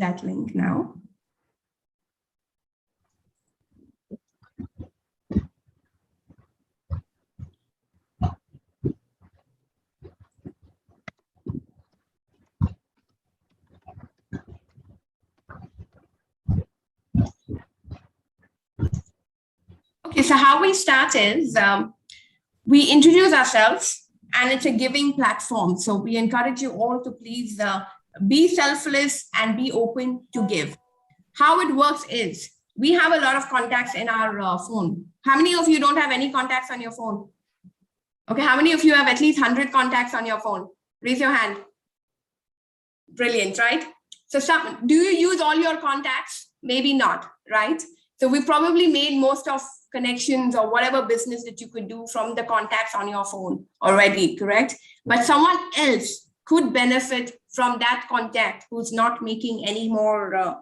that link now. Okay, so how we start is we introduce ourselves, and it's a giving platform. So we encourage you all to please be selfless and be open to give. How it works is we have a lot of contacts in our phone. How many of you don't have any contacts on your phone? Okay, how many of you have at least 100 contacts on your phone? Raise your hand. Brilliant, right? So do you use all your contacts? Maybe not, right? So we probably made most of connections or whatever business that you could do from the contacts on your phone already, correct? But someone else could benefit from that contact who's not making any more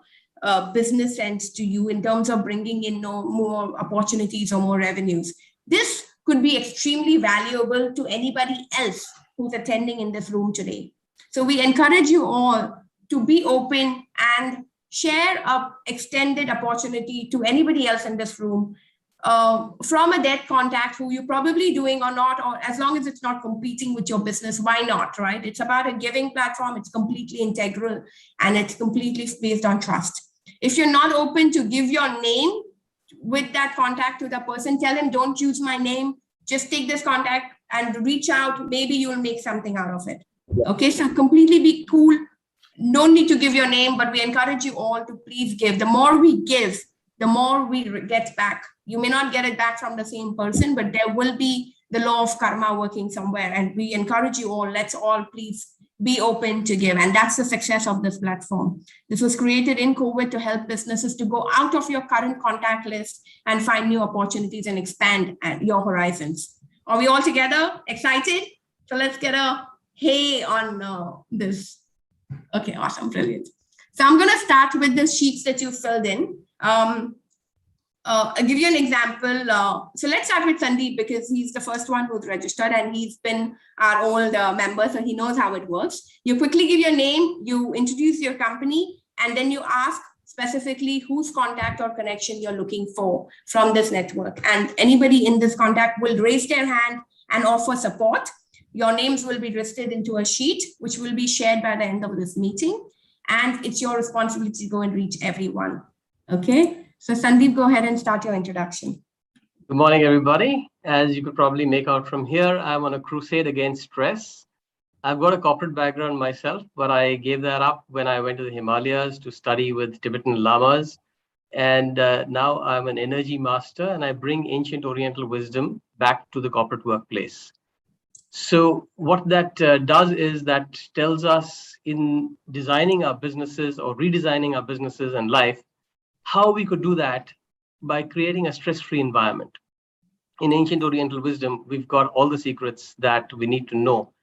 business sense to you in terms of bringing in more opportunities or more revenues. This could be extremely valuable to anybody else who's attending in this room today. So we encourage you all to be open and share an extended opportunity to anybody else in this room from a dead contact who you're probably doing or not, or as long as it's not competing with your business, why not, right? It's about a giving platform. It's completely integral and it's completely based on trust. If you're not open to give your name with that contact to the person, tell him, don't use my name, just take this contact and reach out. Maybe you'll make something out of it. Okay, so completely be cool. No need to give your name, but we encourage you all to please give. The more we give, the more we get back. You may not get it back from the same person, but there will be the law of karma working somewhere. And we encourage you all, let's all please be open to give. And that's the success of this platform. This was created in COVID to help businesses to go out of your current contact list and find new opportunities and expand your horizons. Are we all together? Excited? So let's get a hey on this. Okay, awesome, brilliant. So I'm going to start with the sheets that you filled in. I'll give you an example. So let's start with Sandeep because he's the first one who's registered and he's been our old member, so he knows how it works. You quickly give your name, you introduce your company, and then you ask specifically whose contact or connection you're looking for from this network. And anybody in this contact will raise their hand and offer support. Your names will be listed into a sheet, which will be shared by the end of this meeting. And it's your responsibility to go and reach everyone. Okay, so Sandeep, go ahead and start your introduction. Good morning, everybody. As you could probably make out from here, I'm on a crusade against stress. I've got a corporate background myself, but I gave that up when I went to the Himalayas to study with Tibetan lamas. And now I'm an energy master and I bring ancient Oriental wisdom back to the corporate workplace. So what that does is that tells us in designing our businesses or redesigning our businesses and life, how we could do that by creating a stress-free environment. In ancient Oriental wisdom, we've got all the secrets that we need to know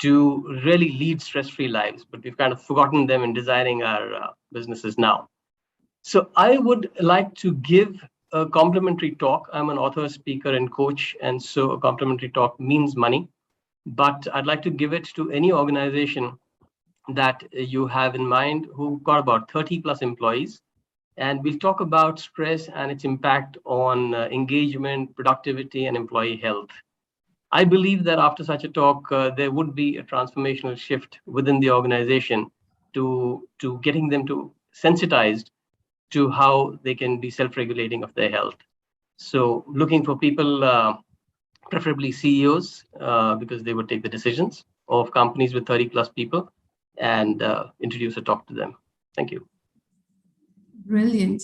to really lead stress-free lives, but we've kind of forgotten them in designing our businesses now. So I would like to give a complimentary talk. I'm an author, speaker, and coach, and so a complimentary talk means money. But I'd like to give it to any organization that you have in mind who've got about 30 plus employees. And we'll talk about stress and its impact on engagement, productivity, and employee health. I believe that after such a talk, there would be a transformational shift within the organization to getting them to sensitized to how they can be self-regulating of their health. So looking for people, preferably CEOs, because they would take the decisions of companies with 30 plus people and introduce a talk to them. Thank you. Brilliant.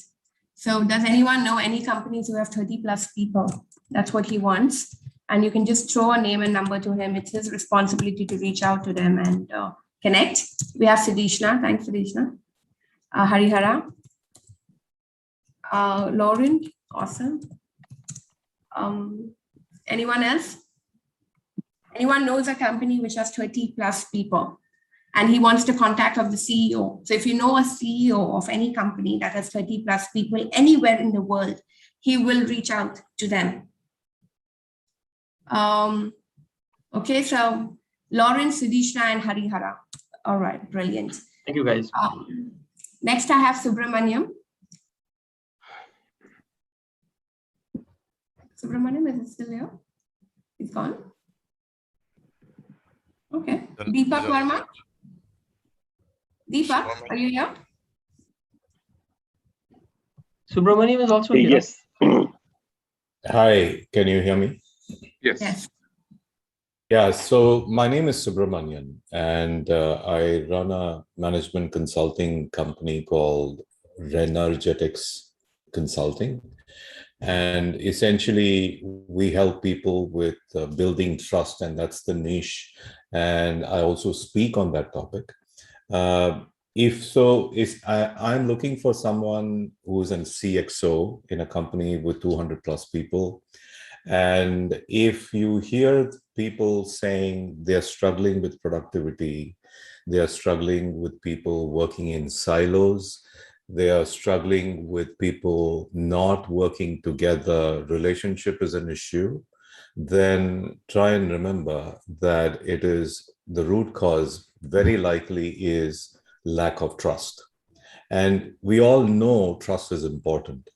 So does anyone know any companies who have 30 plus people? That's what he wants. And you can just throw a name and number to him. It's his responsibility to reach out to them and connect. We have Siddhishna. Thanks, Siddhishna. Harihara. Lauren. Awesome. Anyone else? Anyone knows a company which has 30 plus people and he wants to contact of the CEO. So if you know a CEO of any company that has 30 plus people anywhere in the world, he will reach out to them. Okay, so Lawrence, Siddhishna, and Harihara. All right, brilliant. Thank you, guys. Next, I have Subramaniam. Subramaniam, is it still here? It's gone. Okay. Deepak Verma. Deepak, are you here? Subramaniam is also here. Yes. Hi, can you hear me? Yes. Yeah, so my name is Subramanian, and I run a management consulting company called Renergetics Consulting. And essentially, we help people with building trust, and that's the niche. And I also speak on that topic. I'm looking for someone who's an CXO in a company with 200 plus people. And if you hear people saying they're struggling with productivity, they are struggling with people working in silos, they are struggling with people not working together, relationship is an issue, then try and remember that it is the root cause very likely is lack of trust. And we all know trust is important.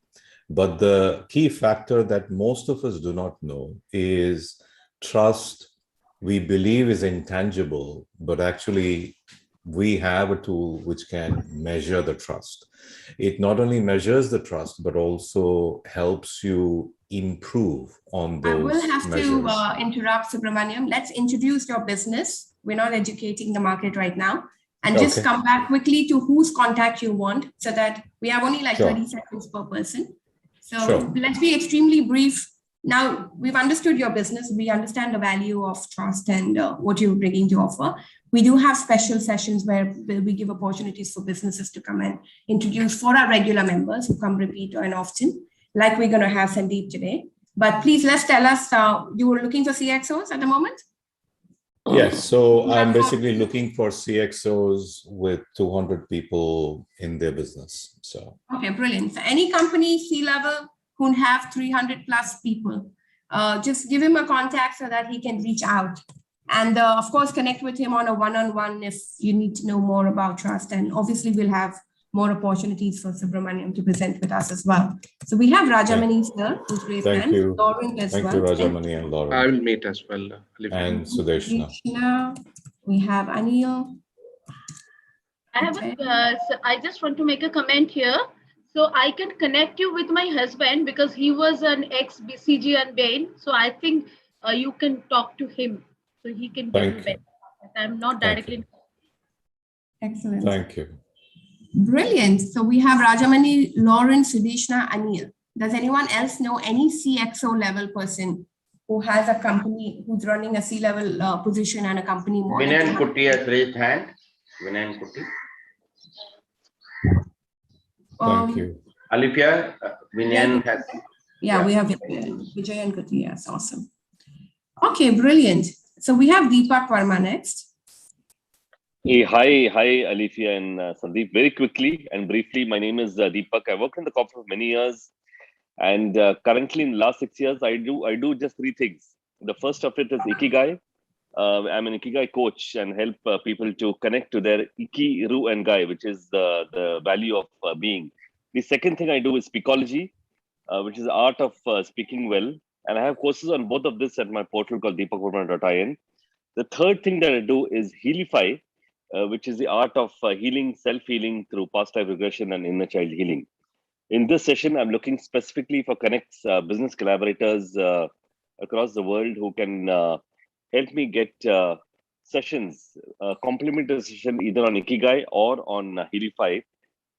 But the key factor that most of us do not know is trust. We believe is intangible, but actually we have a tool which can measure the trust. It not only measures the trust, but also helps you improve on those measures. I will have to interrupt, Subramaniam. Let's introduce your business. We're not educating the market right now. And just come back quickly to whose contact you want, so that we have only like 30 seconds per person. So let's be extremely brief. Now, we've understood your business. We understand the value of trust and what you're bringing to offer. We do have special sessions where we give opportunities for businesses to come and introduce for our regular members who come repeat and often, like we're going to have Sandeep today. But please, let's tell us, you were looking for CXOs at the moment? Yes, so I'm basically looking for CXOs with 200 people in their business. So okay, brilliant. So any company C-level who have 300 plus people, just give him a contact so that he can reach out. And of course, connect with him on a one-on-one if you need to know more about trust. And obviously, we'll have more opportunities for Subramaniam to present with us as well. So we have Rajamani here, who's raised hand. Thank you. Lauren as Thank well. you, Rajamani and Lauren. I will meet as well. And Sudeshna. We have Anil. I just want to make a comment here. So I can connect you with my husband because he was an ex-BCG and Bain. So I think you can talk to him so he can get you better. I'm not directly. Excellent. Thank you. Brilliant. So we have Rajamani, Lauren, Sudeshna, Anil. Does anyone else know any CXO level person who has a company, who's running a C-level position and a company more? Vinay Kuti has raised hand. Vinay Kuti. Thank you. Alicia, Vinay has. Yeah, we have Vijay and Kuti. Yes, awesome. Okay, brilliant. So we have Deepak Verma next. Hey, hi, Alicia and Sandeep. Very quickly and briefly, my name is Deepak. I worked in the corporate for many years, and currently in the last 6 years, I do just three things. The first of it is Ikigai. I'm an Ikigai coach and help people to connect to their Iki, Ru, and Gai, which is the value of being. The second thing I do is Speakology, which is the art of speaking well, and I have courses on both of this at my portal called deepakverma.in. The third thing that I do is Healify, which is the art of healing, self-healing through past life regression and inner child healing. In this session, I'm looking specifically for connects business collaborators across the world who can help me get sessions, complimentary session either on Ikigai or on Healify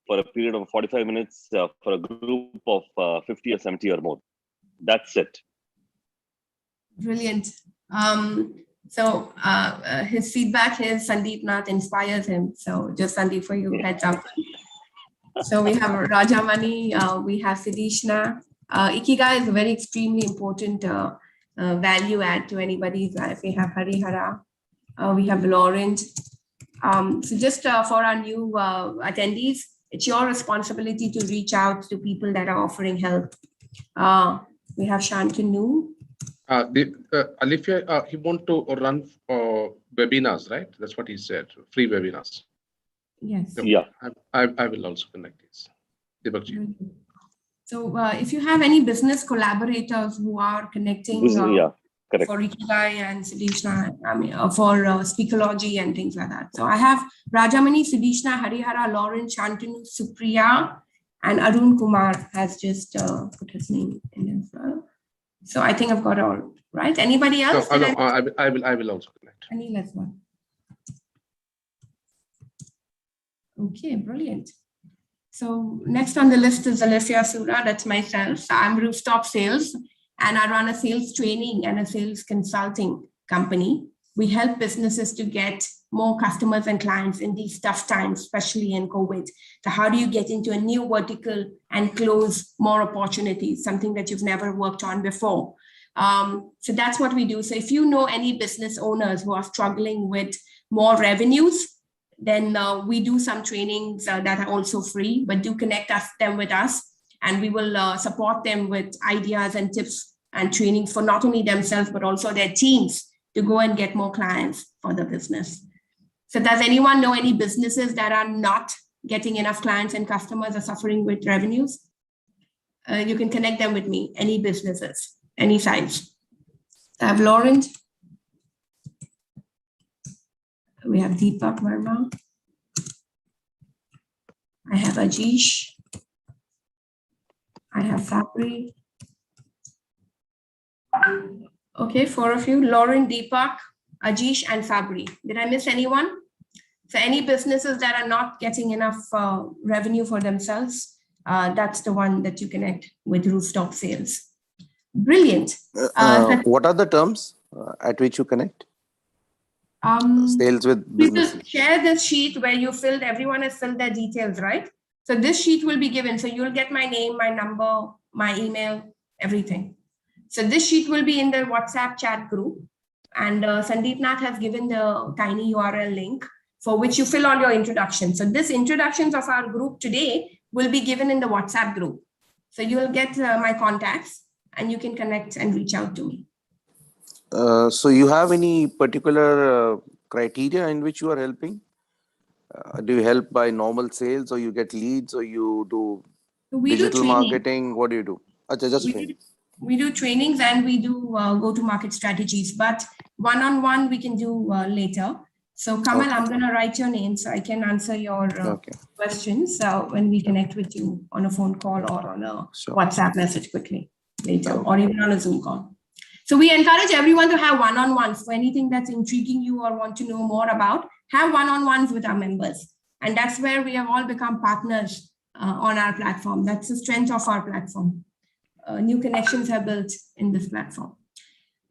for a period of 45 minutes for a group of 50 or 70 or more. That's it. Brilliant. So his feedback is Sandeep Nath inspires him. So just Sandeep for you, heads up. So we have Rajamani, we have Sudeshna. Ikigai is a very extremely important value add to anybody's life. We have Harihara, we have Laurent. So just for our new attendees, it's your responsibility to reach out to people that are offering help. We have Shantanu. Alicia, he want to run webinars, right? That's what he said, free webinars. Yes. Yeah. I will also connect this. Deepakji. So if you have any business collaborators who are connecting Yeah, correct. for Ikigai and Siddhishna, I mean, for Speakology and things like that. So I have Rajamani, Siddhishna, Harihara, Lauren, Shantanu, Supriya, and Arun Kumar has just put his name in as well. So I think I've got all right. Anybody else? No, I will also connect. Any last one? Okay, brilliant. So next on the list is Alicia Sura, that's myself. I'm Rooftop Sales and I run a sales training and a sales consulting company. We help businesses to get more customers and clients in these tough times, especially in COVID. So how do you get into a new vertical and close more opportunities, something that you've never worked on before? So that's what we do. So if you know any business owners who are struggling with more revenues, then we do some trainings that are also free, but do connect them with us, and we will support them with ideas and tips and training for not only themselves, but also their teams to go and get more clients for the business. So does anyone know any businesses that are not getting enough clients and customers are suffering with revenues? You can connect them with me, any businesses, any size. I have Lauren. We have Deepak Verma. I have Ajish. I have Fabri. Okay, 4 of you, Lauren, Deepak, Ajish, and Fabri. Did I miss anyone? So any businesses that are not getting enough revenue for themselves, that's the one that you connect with Rooftop Sales. Brilliant. What are the terms at which you connect? Sales with business. We will share this sheet where you filled, everyone has filled their details, right? So this sheet will be given. So you'll get my name, my number, my email, everything. So this sheet will be in the WhatsApp chat group. And Sandeep Nath has given the tiny URL link for which you fill all your introductions. So this introductions of our group today will be given in the WhatsApp group. So you will get my contacts and you can connect and reach out to me. So you have any particular criteria in which you are helping? Do you help by normal sales, or you get leads, or you do digital marketing? What do you do? We do trainings and we do go-to-market strategies, but one-on-one we can do later. So Kamal, I'm going to write your name so I can answer your questions when we connect with you on a phone call or on a WhatsApp message quickly later, or even on a Zoom call. So we encourage everyone to have one-on-ones for anything that's intriguing you or want to know more about. Have one-on-ones with our members. And that's where we have all become partners on our platform. That's the strength of our platform. New connections are built in this platform.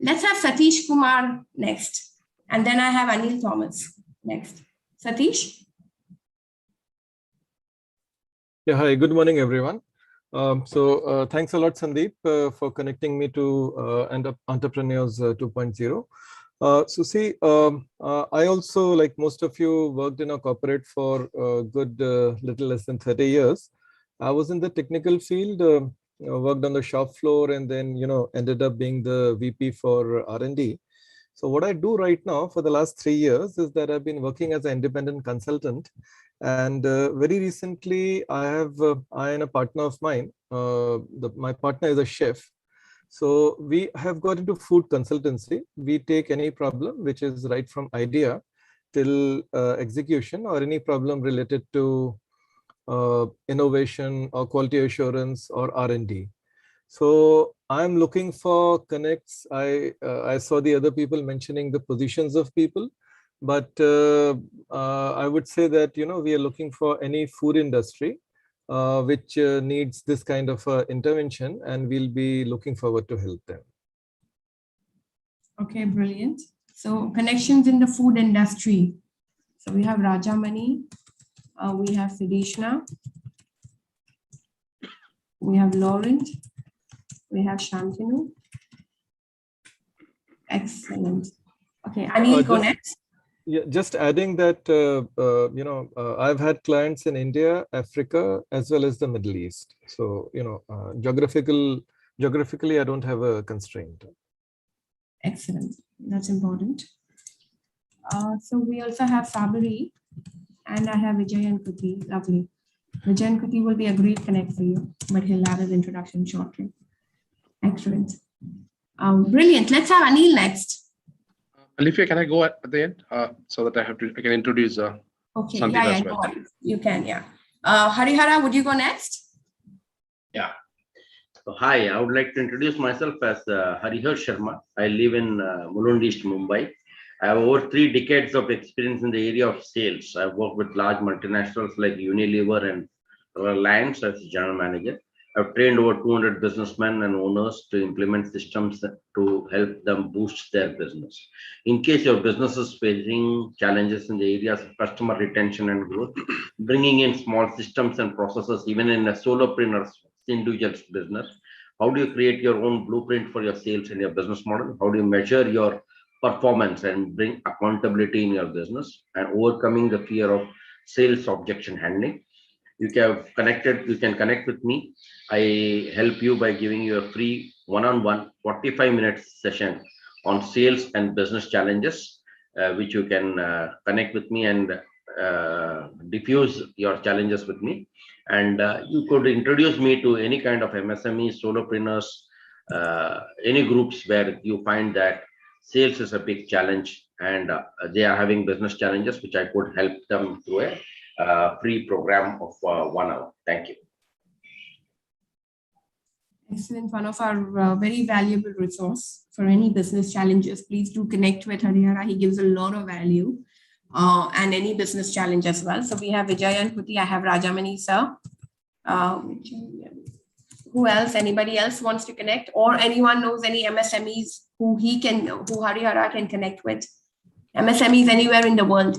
Let's have Satish Kumar next. And then I have Anil Thomas next. Satish? Yeah, hi, good morning, everyone. Thanks a lot, Sandeep, for connecting me to Entrepreneurs 2.0. I also, like most of you, worked in a corporate for a good little less than 30 years. I was in the technical field, worked on the shop floor, and then, ended up being the VP for R&D. So what I do right now for the last 3 years is that I've been working as an independent consultant. And very recently, I and a partner of mine, my partner is a chef. So we have got into food consultancy. We take any problem, which is right from idea till execution, or any problem related to innovation or quality assurance or R&D. So I'm looking for connects. I saw the other people mentioning the positions of people, but I would say that, we are looking for any food industry which needs this kind of intervention, and we'll be looking forward to help them. Okay, brilliant. So connections in the food industry. So we have Rajamani, we have Siddhishna, we have Laurent, we have Shantanu. Excellent. Okay, Anil, go next. Yeah, just adding that, I've had clients in India, Africa, as well as the Middle East. So, geographically, I don't have a constraint. Excellent. That's important. So we also have Fabri. And I have Vijay and Kuti. Lovely. Vijay and Kuti will be a great connect for you, but he'll have his introduction shortly. Excellent. Brilliant. Let's have Anil next. Alicia, can I go at the end so that I can introduce Okay, Sandeep as well. You can, yeah. Harihara, would you go next? Yeah. So, hi, I would like to introduce myself as Harihar Sharma. I live in Mulund East, Mumbai. I have over 3 decades of experience in the area of sales. I've worked with large multinationals like Unilever and Reliance as general manager. I've trained over 200 businessmen and owners to implement systems to help them boost their business. In case your business is facing challenges in the areas of customer retention and growth, bringing in small systems and processes, even in a solopreneur individual's business, how do you create your own blueprint for your sales and your business model? How do you measure your performance and bring accountability in your business and overcoming the fear of sales objection handling? You can connect with me. I help you by giving you a free one-on-one 45-minute session on sales and business challenges, which you can connect with me and diffuse your challenges with me. And you could introduce me to any kind of MSMEs, solopreneurs, any groups where you find that sales is a big challenge and they are having business challenges, which I could help them through a free program of 1 hour. Thank you. Excellent. One of our very valuable resource for any business challenges. Please do connect with Harihara. He gives a lot of value and any business challenge as well. So we have Vijay and Kuti. I have Rajamani sir. Who else? Anybody else wants to connect, or anyone knows any MSMEs who Harihara can connect with? MSMEs anywhere in the world.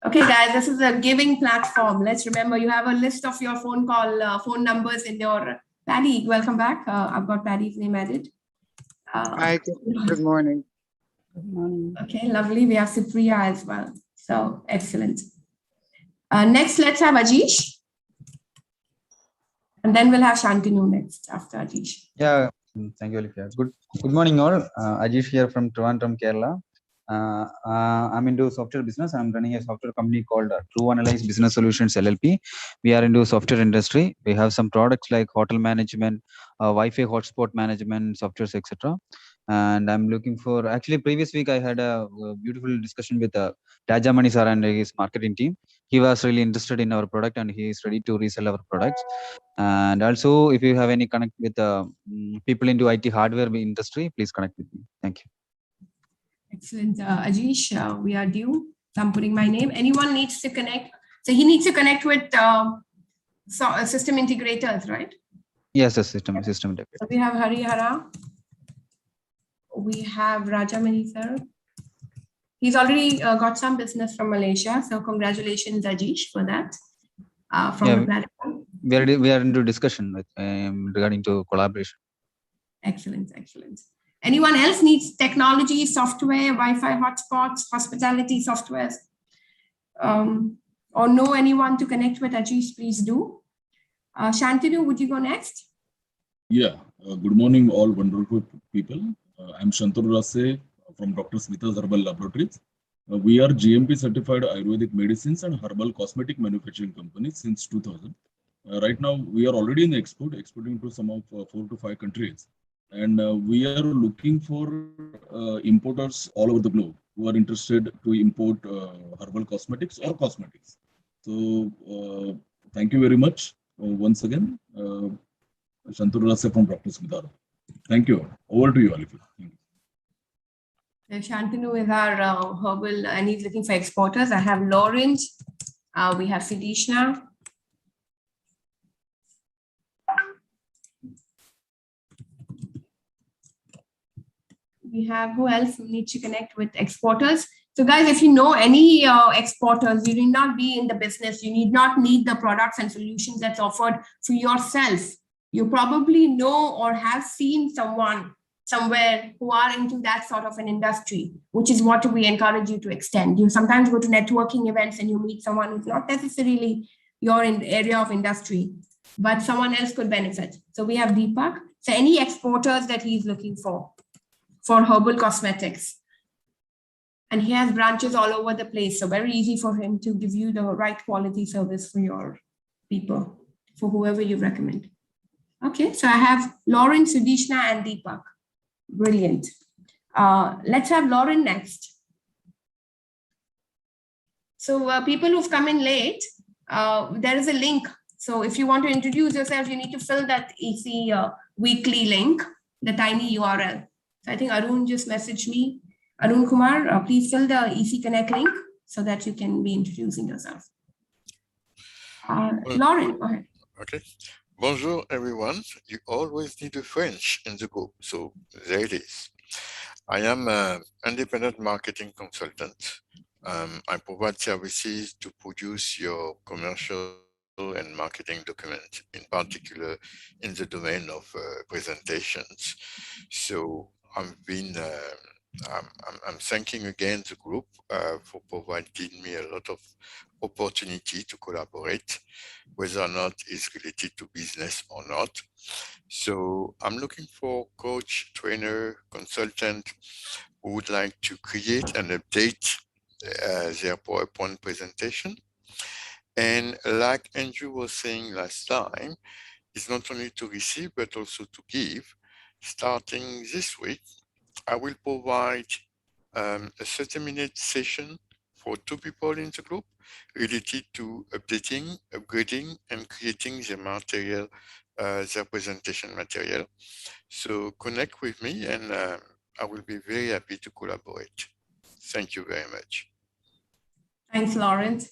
Okay, guys, this is a giving platform. Let's remember you have a list of your phone numbers in your Paddy. Welcome back. I've got Paddy's name added. Hi, good morning. Good morning. Okay, lovely. We have Supriya as well. So excellent. Next, let's have Ajish. And then we'll have Shantanu next after Ajish. Yeah, thank you, Alicia. Good morning, all. Ajish here from Trivandrum, Kerala. I'm into software business. I'm running a software company called True Analyze Business Solutions LLP. We are into software industry. We have some products like hotel management, Wi-Fi hotspot management, softwares, etc. And I'm looking for, actually previous week I had a beautiful discussion with Rajamani sir and his marketing team. He was really interested in our product and he is ready to resell our products. And also if you have any connect with people into IT hardware industry, please connect with me. Thank you. Excellent. Ajish, we are due. So I'm putting my name. Anyone needs to connect. So he needs to connect with system integrators, right? Yes, system integrator. So we have Harihara. We have Rajamani sir. He's already got some business from Malaysia. So congratulations, Ajish, for that. From the platform. We are into discussion with regarding to collaboration. Excellent, excellent. Anyone else needs technology, software, Wi-Fi hotspots, hospitality softwares, or know anyone to connect with Ajish, please do. Shantanu, would you go next? Yeah, good morning, all wonderful people. I'm Shantanu Rase from Dr. Smita's Herbal Laboratories. We are GMP certified Ayurvedic medicines and herbal cosmetic manufacturing company since 2000. Right now, we are already in exporting to some of 4 to 5 countries. And we are looking for importers all over the globe who are interested to import herbal cosmetics or cosmetics. So thank you very much once again. Shantanu Rase from Dr. Smita. Thank you. Over to you, Alicia. Shantanu is our herbal and he's looking for exporters. I have Lawrence. We have Sidishna. We have who else needs to connect with exporters. So guys, if you know any exporters, you need not be in the business. You need not need the products and solutions that's offered for yourself. You probably know or have seen someone somewhere who are into that sort of an industry, which is what we encourage you to extend. You sometimes go to networking events and you meet someone who's not necessarily your in the area of industry, but someone else could benefit. So we have Deepak. So any exporters that he's looking for herbal cosmetics. And he has branches all over the place. So very easy for him to give you the right quality service for your people, for whoever you recommend. Okay, so I have Lauren, Sudishna, and Deepak. Brilliant. Let's have Lauren next. So people who've come in late, there is a link. So if you want to introduce yourself, you need to fill that EC weekly link, the tiny URL. So I think Arun just messaged me. Arun Kumar, please fill the EC Connect link so that you can be introducing yourself. Lauren, go ahead. Okay. Bonjour, everyone. You always need a French in the group, so there it is. I am an independent marketing consultant. I provide services to produce your commercial and marketing documents, in particular in the domain of presentations. So I'm thanking again the group for providing me a lot of opportunity to collaborate, whether or not it's related to business or not. So I'm looking for coach, trainer, consultant who would like to create and update their PowerPoint presentation. And like Andrew was saying last time, it's not only to receive, but also to give. Starting this week, I will provide a 30-minute session for 2 people in the group related to updating, upgrading, and creating the material, their presentation material. So connect with me and I will be very happy to collaborate. Thank you very much. Thanks, Lawrence.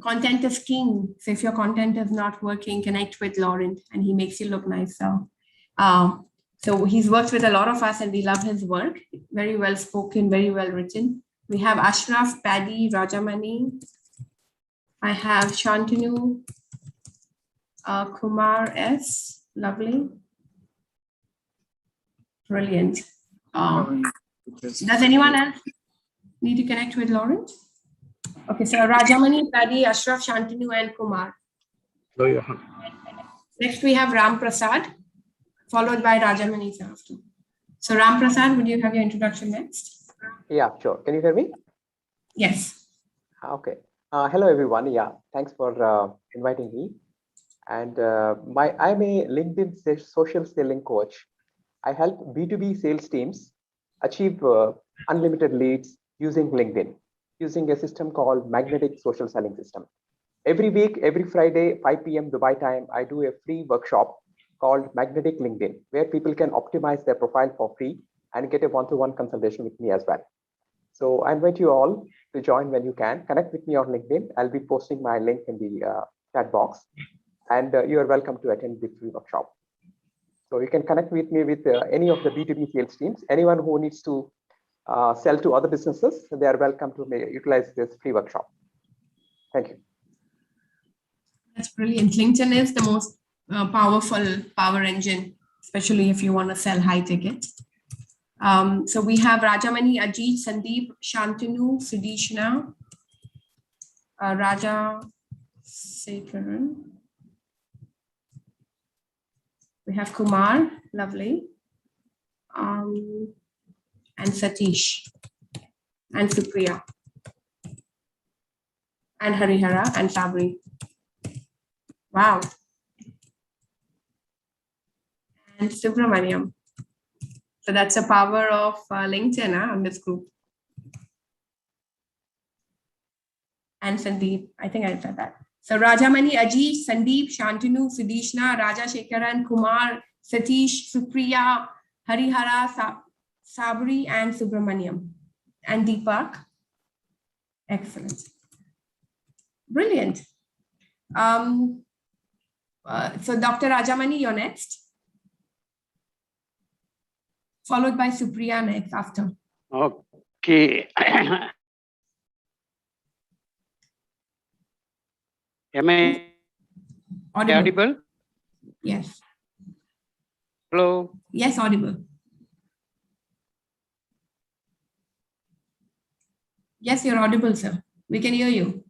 Content is king. So if your content is not working, connect with Lawrence and he makes you look nice. So he's worked with a lot of us and we love his work. Very well spoken, very well written. We have Ashraf, Paddy, Rajamani. I have Shantanu, Kumar S. Lovely. Brilliant. Does anyone else need to connect with Lawrence? Okay, so Rajamani, Paddy, Ashraf, Shantanu, and Kumar. Next, we have Ram Prasad, followed by Rajamani after. So Ram Prasad, would you have your introduction next? Yeah, sure. Can you hear me? Yes. Okay. Hello, everyone. Yeah, thanks for inviting me. And I'm a LinkedIn social selling coach. I help B2B sales teams achieve unlimited leads using LinkedIn, using a system called Magnetic Social Selling System. Every week, every Friday, 5 p.m. Dubai time, I do a free workshop called Magnetic LinkedIn, where people can optimize their profile for free and get a one-to-one consultation with me as well. So I invite you all to join when you can. Connect with me on LinkedIn. I'll be posting my link in the chat box. And you are welcome to attend the free workshop. So you can connect with me with any of the B2B sales teams. Anyone who needs to sell to other businesses, they are welcome to utilize this free workshop. Thank you. That's brilliant. LinkedIn is the most powerful power engine, especially if you want to sell high ticket. So we have Rajamani, Ajit, Sandeep, Shantanu, Sudishna, Raja Sekaran. We have Kumar, lovely, and Satish, and Supriya, and Harihara, and Sabri. Wow. And Subramaniam. So that's the power of LinkedIn on this group. And Sandeep, I think I said that. So Rajamani, Ajit, Sandeep, Shantanu, Sudishna, Raja Shekaran, Kumar, Satish, Supriya, Harihara, Sabri, and Subramaniam. And Deepak. Excellent. Brilliant. So Dr. Rajamani, you're next. Followed by Supriya next after. Okay. Am I audible? Yes. Hello? Yes, audible. Yes, you're audible, sir. We can hear you.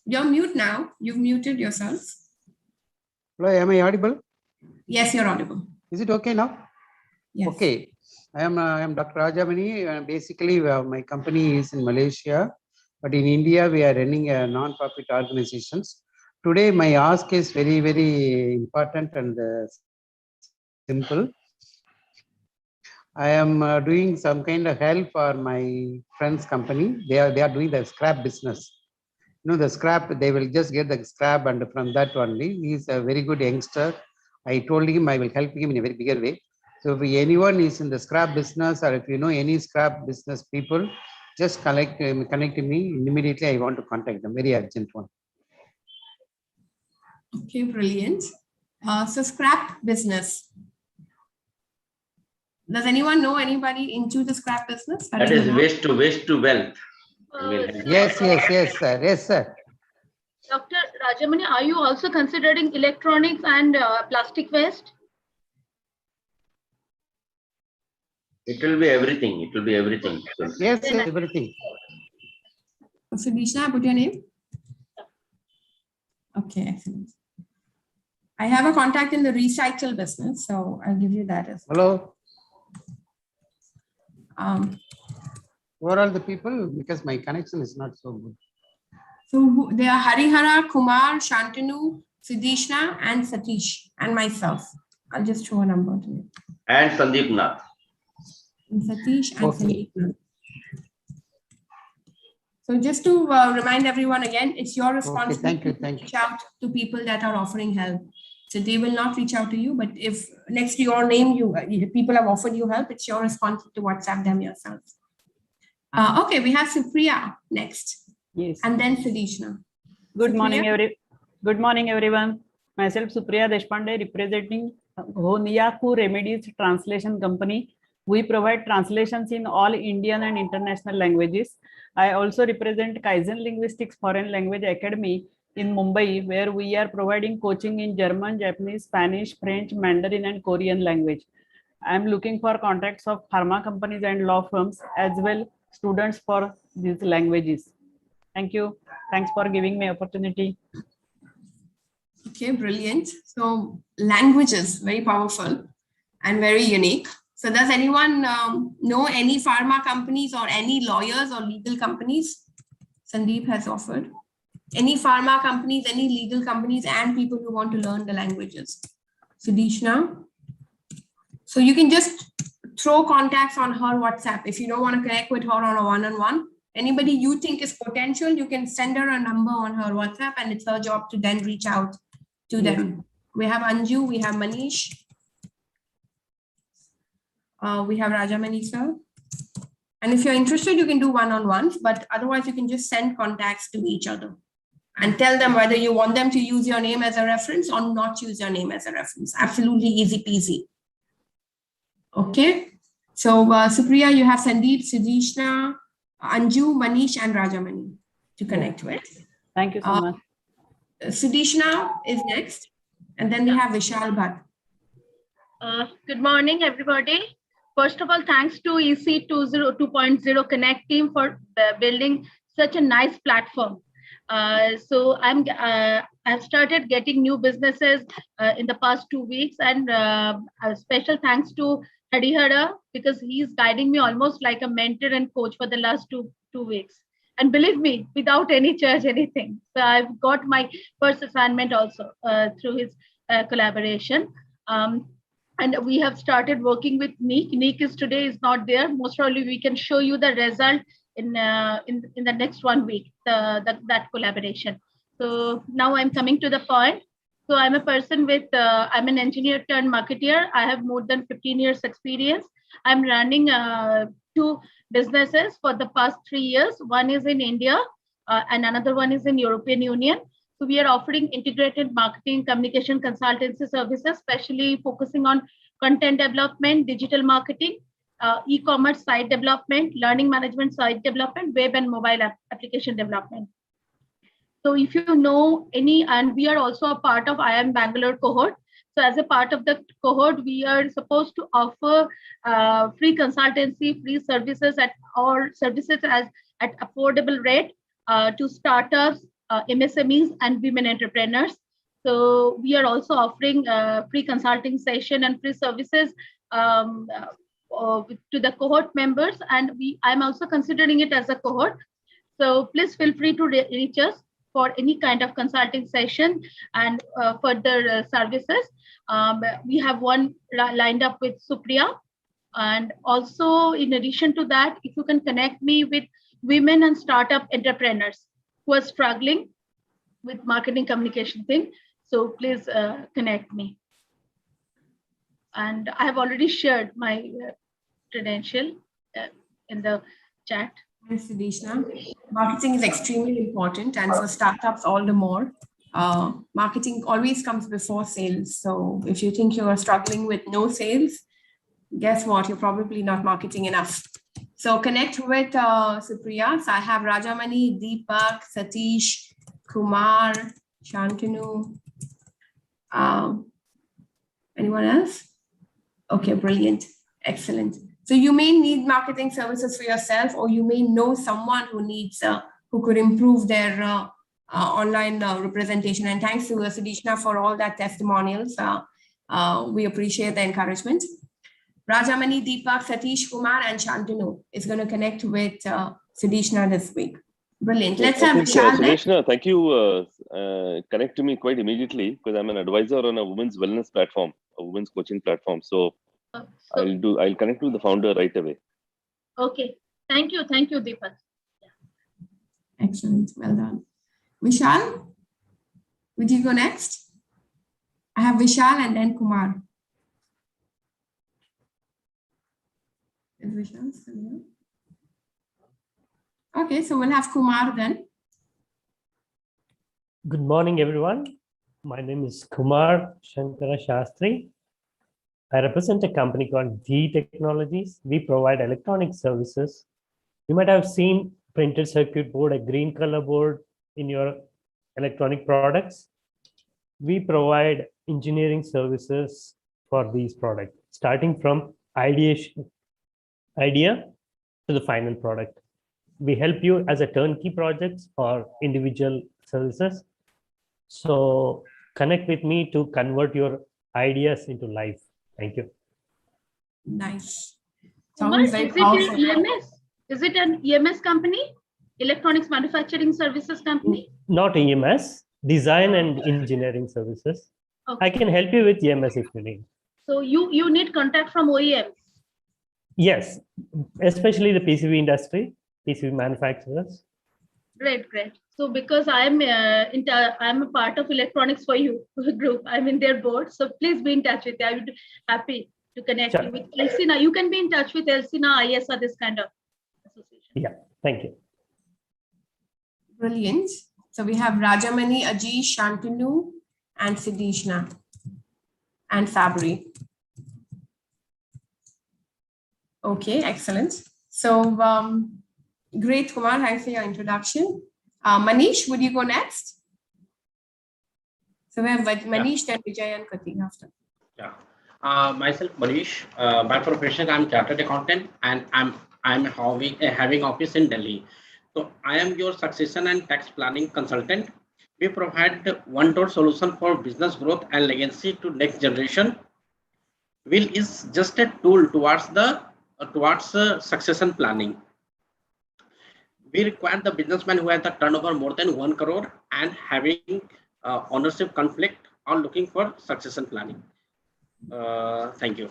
You're mute now. You've muted yourself. Hello, am I audible? Yes, you're audible. Is it okay now? Yes. Okay. I am Dr. Rajamani. Basically, my company is in Malaysia, but in India, we are running a non-profit organizations. Today, my ask is very, very important and simple. I am doing some kind of help for my friend's company. They are doing the scrap business. You know, the scrap, they will just get the scrap, and from that only, he is a very good youngster. I told him I will help him in a very bigger way. So if anyone is in the scrap business, or if you know any scrap business people, just connect me. Immediately I want to contact them. Very urgent one. Okay, brilliant. So scrap business. Does anyone know anybody into the scrap business? That is waste to wealth. Yes, sir. Yes, sir. Dr. Rajamani, are you also considering electronics and plastic waste? It will be everything. It will be everything. Yes, everything. So, Disha, put your name. Okay, excellent. I have a contact in the recycle business, so I'll give you that as well. Hello. Who are all the people? Because my connection is not so good. So they are Harihara, Kumar, Shantanu, Siddhishna, and Satish, and myself. I'll just show a number to you. And Sandeep Nath. And Satish and Sandeep Nath. So just to remind everyone again, it's your responsibility to reach out to people that are offering help. So they will not reach out to you, but if next to your name, people have offered you help, it's your responsibility to WhatsApp them yourself. Okay, we have Supriya next. Yes. And then Siddhishna. Good morning, everyone. Myself, Supriya Deshpande, representing Honiyaku Remedies Translation Company. We provide translations in all Indian and international languages. I also represent Kaizen Linguistics Foreign Language Academy in Mumbai, where we are providing coaching in German, Japanese, Spanish, French, Mandarin, and Korean language. I am looking for contacts of pharma companies and law firms, as well students for these languages. Thank you. Thanks for giving me opportunity. Okay, brilliant. So languages, very powerful and very unique. So does anyone know any pharma companies or any lawyers or legal companies? Sandeep has offered. Any pharma companies, any legal companies, and people who want to learn the languages. Siddhishna. So you can just throw contacts on her WhatsApp. If you don't want to connect with her on a one-on-one, anybody you think is potential, you can send her a number on her WhatsApp, and it's her job to then reach out to them. We have Anju, we have Manish, we have Rajamani sir. And if you're interested, you can do one-on-ones, but otherwise you can just send contacts to each other and tell them whether you want them to use your name as a reference or not use your name as a reference. Absolutely easy peasy. Okay. So Supriya, you have Sandeep, Siddhishna, Anju, Manish, and Rajamani to connect with. Thank you so much. Siddhishna is next, and then we have Vishal Bhatt. Good morning, everybody. First of all, thanks to EC 2.0 Connect team for building such a nice platform. So I've started getting new businesses in the past 2 weeks, and a special thanks to Harihara, because he's guiding me almost like a mentor and coach for the last two weeks. And believe me, without any charge, anything. So I've got my first assignment also through his collaboration. And we have started working with Nick. Nick is not there. Most probably we can show you the result in the next 1 week, that collaboration. So now I'm coming to the point. So I'm a person with, I'm an engineer turned marketeer. I have more than 15 years experience. I'm running 2 businesses for the past 3 years. One is in India and another one is in European Union. So we are offering integrated marketing, communication, consultancy services, especially focusing on content development, digital marketing, e-commerce site development, learning management site development, web and mobile application development. So if you know any, and we are also a part of IIM Bangalore cohort. So as a part of the cohort, we are supposed to offer free consultancy, free services at affordable rate to startups, MSMEs, and women entrepreneurs. So we are also offering free consulting session and free services to the cohort members, and I'm also considering it as a cohort. So please feel free to reach us for any kind of consulting session and further services. We have one lined up with Supriya. And also, in addition to that, if you can connect me with women and startup entrepreneurs who are struggling with marketing communication thing, so please connect me. And I have already shared my credential in the chat. Thanks, Sudeshna. Marketing is extremely important, and for startups all the more. Marketing always comes before sales. So if you think you are struggling with no sales, guess what? You're probably not marketing enough. So connect with Supriya. So I have Rajamani, Deepak, Satish, Kumar, Shantanu. Anyone else? Okay, brilliant. Excellent. So you may need marketing services for yourself, or you may know someone who needs, who could improve their online representation. And thanks to Sudeshna for all that testimonials. We appreciate the encouragement. Rajamani, Deepak, Satish, Kumar, and Shantanu is going to connect with Sudeshna this week. Brilliant. Let's have Vishal next. Sudeshna, thank you. Connect to me quite immediately because I'm an advisor on a women's wellness platform, a women's coaching platform. So I'll connect with the founder right away. Okay. Thank you, Deepak. Excellent. Well done. Vishal, would you go next? I have Vishal and then Kumar. Is Vishal still here? Okay, so we'll have Kumar then. Good morning, everyone. My name is Kumar Shankara Shastri. I represent a company called D Technologies. We provide electronic services. You might have seen printed circuit board, a green color board in your electronic products. We provide engineering services for these products, starting from idea to the final product. We help you as a turnkey projects or individual services. So connect with me to convert your ideas into life. Thank you. Nice. Kumar, is it an EMS? Is it an EMS company? Electronics Manufacturing Services Company? Not EMS, design and engineering services. Okay. I can help you with EMS if you need. So you need contact from OEMs? Yes, especially the PCB industry, PCB manufacturers. Great. So because I'm a part of Electronics for You group, I'm in their board. So please be in touch with me. I would be happy to connect you with Elsina. You can be in touch with Elsina, ISA, this kind of association. Yeah, thank you. Brilliant. So we have Rajamani, Ajish, Shantanu, and Sudeshna, and Sabri. Okay, excellent. So great, Kumar. Thanks for your introduction. Manish, would you go next? So we have Manish, then Vijay and Katik after. Yeah. Myself, Manish. By profession, I'm chartered accountant, and I'm having office in Delhi. So I am your succession and tax planning consultant. We provide one-door solution for business growth and legacy to next generation. Will is just a tool towards succession planning. We require the businessman who has the turnover more than 1 crore and having ownership conflict or looking for succession planning. Thank you.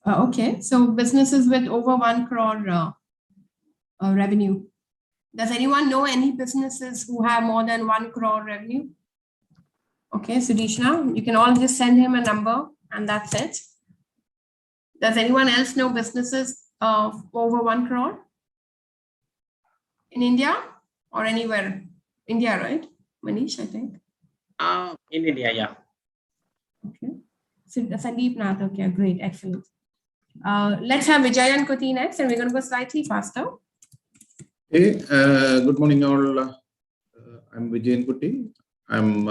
Okay, so businesses with over 1 crore revenue. Does anyone know any businesses who have more than 1 crore revenue? Okay, Sudeshna, you can all just send him a number and that's it. Does anyone else know businesses of over 1 crore? In India or anywhere? India, right? Manish, I think. In India, yeah. Okay. So Sandeep Nath, okay, great, excellent. Let's have Vijay and Koti next, and we're going to go slightly faster. Hey, good morning, all. I'm Vijay Kuti. I'm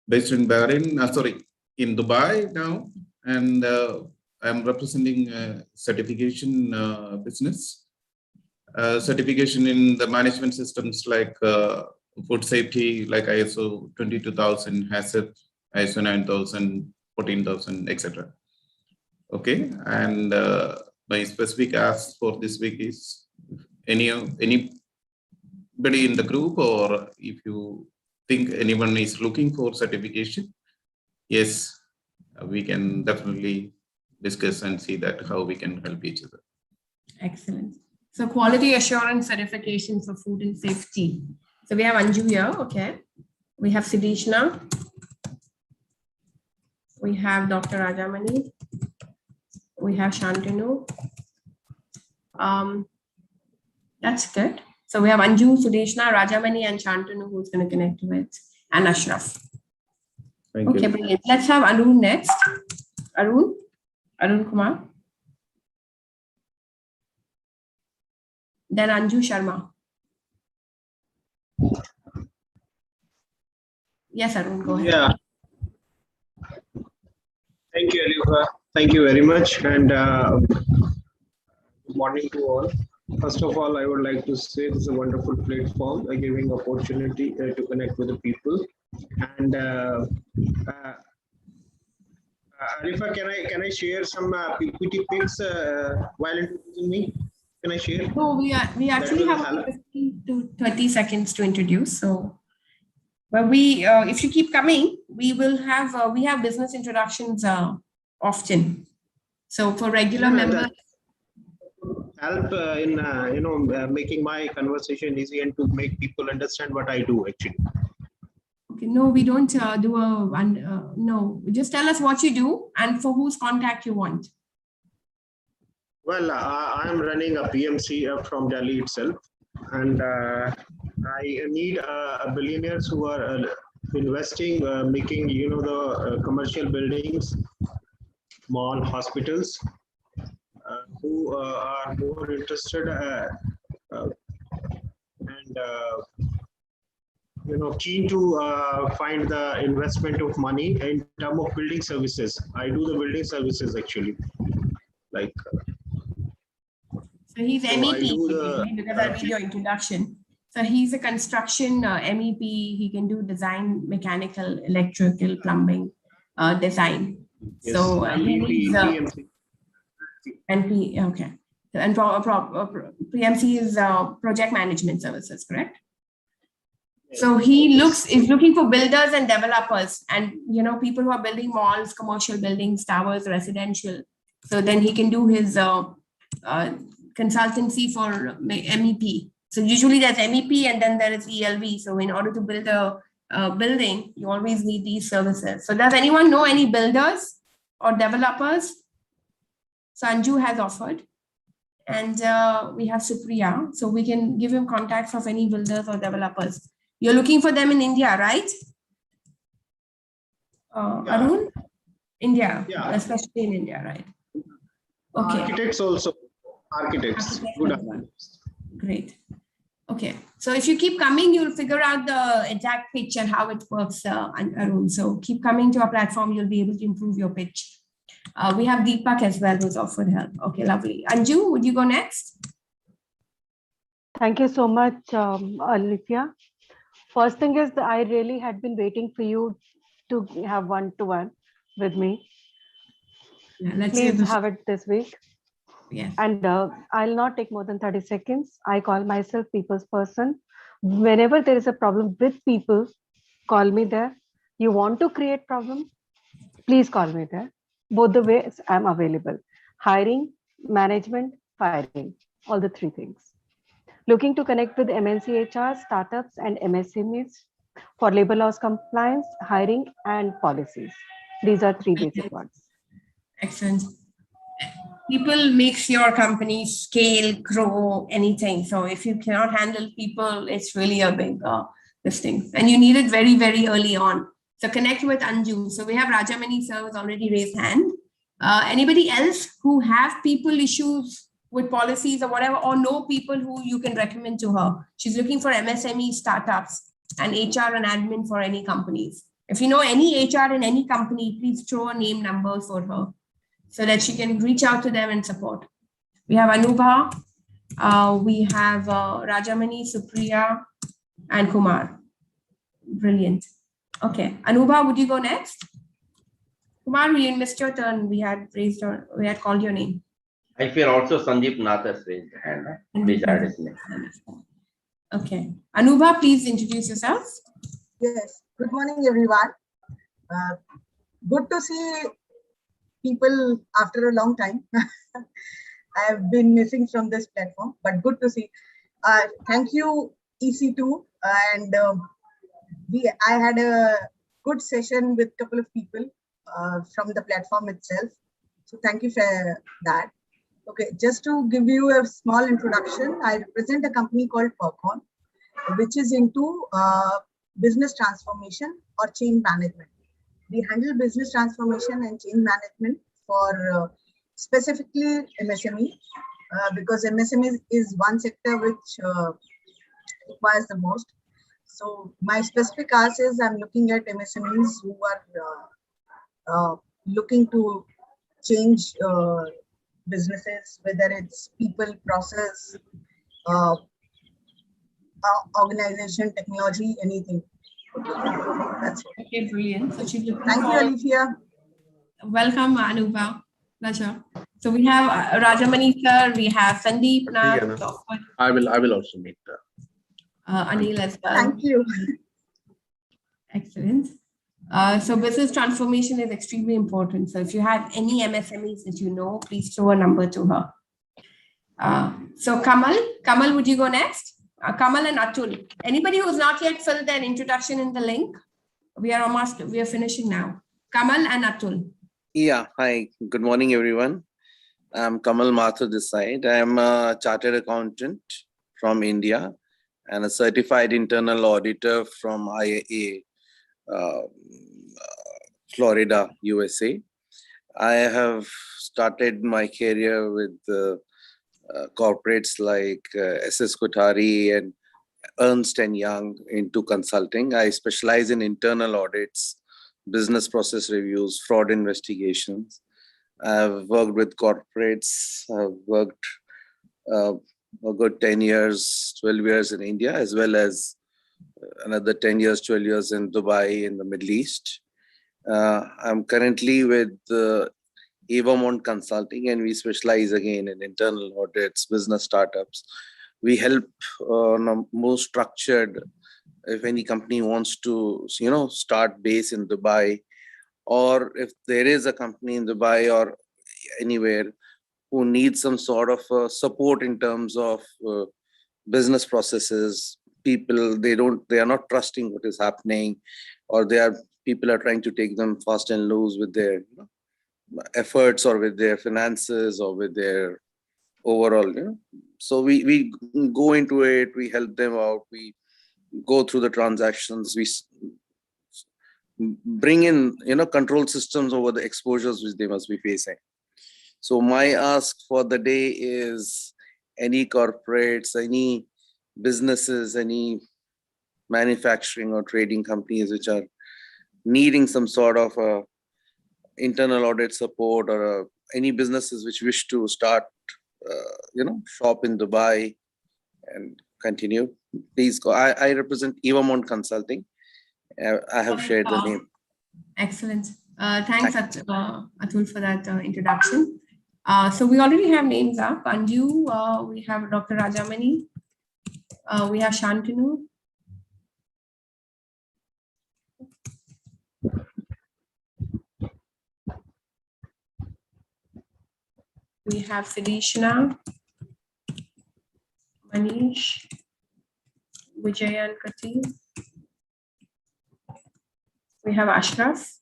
based in Bahrain, in Dubai now, and I'm representing certification business. Certification in the management systems like food safety, like ISO 22000, HACCP, ISO 9000, 14000, etc. Okay, and my specific ask for this week is anybody in the group, or if you think anyone is looking for certification, yes, we can definitely discuss and see that how we can help each other. Excellent. So quality assurance certification for food and safety. So we have Anju here, okay. We have Sidishna. We have Dr. Rajamani. We have Shantanu. That's good. So we have Anju, Sudeshna, Rajamani, and Shantanu who's going to connect with, and Ashraf. Thank okay, you. Brilliant. Let's have Arun next. Arun Kumar. Then Anju Sharma. Yes, Arun, go ahead. Yeah. Thank you, Alicia. Thank you very much. And good morning to all. First of all, I would like to say this is a wonderful platform, giving opportunity to connect with the people. And Alicia, can I share some PPT pics while introducing me? Can I share? No, we actually have only 15 to 30 seconds to introduce. So, but we, if you keep coming, we will have we have business introductions often. So for regular members. Help in making my conversation easy and to make people understand what I do actually. Okay, no, we don't do a no. Just tell us what you do and for whose contact you want. Well, I am running a PMC from Delhi itself, and I need billionaires who are investing, making the commercial buildings, mall, hospitals. Who are more interested and keen to find the investment of money in terms of building services. I do the building services actually, like. So he's so MEP because I read your introduction. So he's a construction MEP. He can do design, mechanical, electrical, plumbing, design. Yes, so he needs. NP, okay. And PMC is project management services, correct? So he is looking for builders and developers, and people who are building malls, commercial buildings, towers, residential. So then he can do his consultancy for MEP. So usually there's MEP and then there is ELV. So in order to build a building, you always need these services. So does anyone know any builders or developers? So Anju has offered, and we have Supriya. So we can give him contacts of any builders or developers. You're looking for them in India, right? Arun? India, yeah. Especially in India, right? Okay. Architects also. Architects. Good. Great. Okay. So if you keep coming, you'll figure out the exact pitch and how it works, Arun. So keep coming to our platform. You'll be able to improve your pitch. We have Deepak as well who's offered help. Okay, lovely. Anju, would you go next? Thank you so much, Alicia. First thing is that I really had been waiting for you to have one-to-one with me. Yeah, Please have it this week. Yes. And I'll not take more than 30 seconds. I call myself people's person. Whenever there is a problem with people, call me there. You want to create problem? Please call me there. Both the ways I'm available. Hiring, management, firing, all the three things. Looking to connect with MNC HR, startups, and MSMEs for labor laws compliance, hiring, and policies. These are three basic ones. Excellent. People makes your company scale, grow, anything. So if you cannot handle people, it's really a big this thing. And you need it very, very early on. So connect with Anju. So we have Rajamani sir who's already raised hand. Anybody else who have people issues with policies or whatever, or know people who you can recommend to her? She's looking for MSME startups and HR and admin for any companies. If you know any HR in any company, please throw a name number for her so that she can reach out to them and support. We have Anubha, we have Rajamani, Supriya, and Kumar. Brilliant. Okay, Anubha, would you go next? Kumar, we missed your turn. We had called your name. I feel also Sandeep Nath has raised a hand. Please add his name. Okay. Anuba, please introduce yourself. Yes. Good morning, everyone. Good to see people after a long time. I have been missing from this platform, but good to see. Thank you, EC2. And I had a good session with a couple of people from the platform itself. So thank you for that. Okay, just to give you a small introduction, I represent a company called Percon, which is into business transformation or change management. We handle business transformation and change management for specifically MSME, because MSME is one sector which requires the most. So my specific ask is I'm looking at MSMEs who are looking to change businesses, whether it's people, process, organization, technology, anything. That's it. Okay, brilliant. So thank you, Alicia. Welcome, Anuba. Pleasure. So we have Rajamani sir, we have Sandeep Nath. I will also meet Anil as well. Thank you. Excellent. So business transformation is extremely important. So if you have any MSMEs that you know, please throw a number to her. So Kamal, would you go next? Kamal and Atul. Anybody who's not yet filled their introduction in the link? We are finishing now. Kamal and Atul. Yeah, hi. Good morning, everyone. I'm Kamal Mathur this side. I'm a chartered accountant from India and a certified internal auditor from IAA, Florida, USA. I have started my career with corporates like SS Kothari and Ernst & Young into consulting. I specialize in internal audits, business process reviews, fraud investigations. I've worked with corporates. I've worked a good 10 years, 12 years in India, as well as another 10 years, 12 years in Dubai in the Middle East. I'm currently with Avamont Consulting, and we specialize again in internal audits, business startups. We help more structured, if any company wants to, start base in Dubai, or if there is a company in Dubai or anywhere who needs some sort of support in terms of business processes, people, they are not trusting what is happening, or people are trying to take them fast and loose with their efforts or with their finances or with their overall. So we go into it, we help them out, we go through the transactions, we bring in control systems over the exposures which they must be facing. So my ask for the day is any corporates, any businesses, any manufacturing or trading companies which are needing some sort of internal audit support, or any businesses which wish to start, shop in Dubai and continue, please go. I represent Avamont Consulting. I have shared the name. Excellent. Thanks, Atul, for that introduction. So we already have names up. Anju, we have Dr. Rajamani, we have Shantanu. We have Sidishna, Manish, Vijayan Kati. We have Ashraf.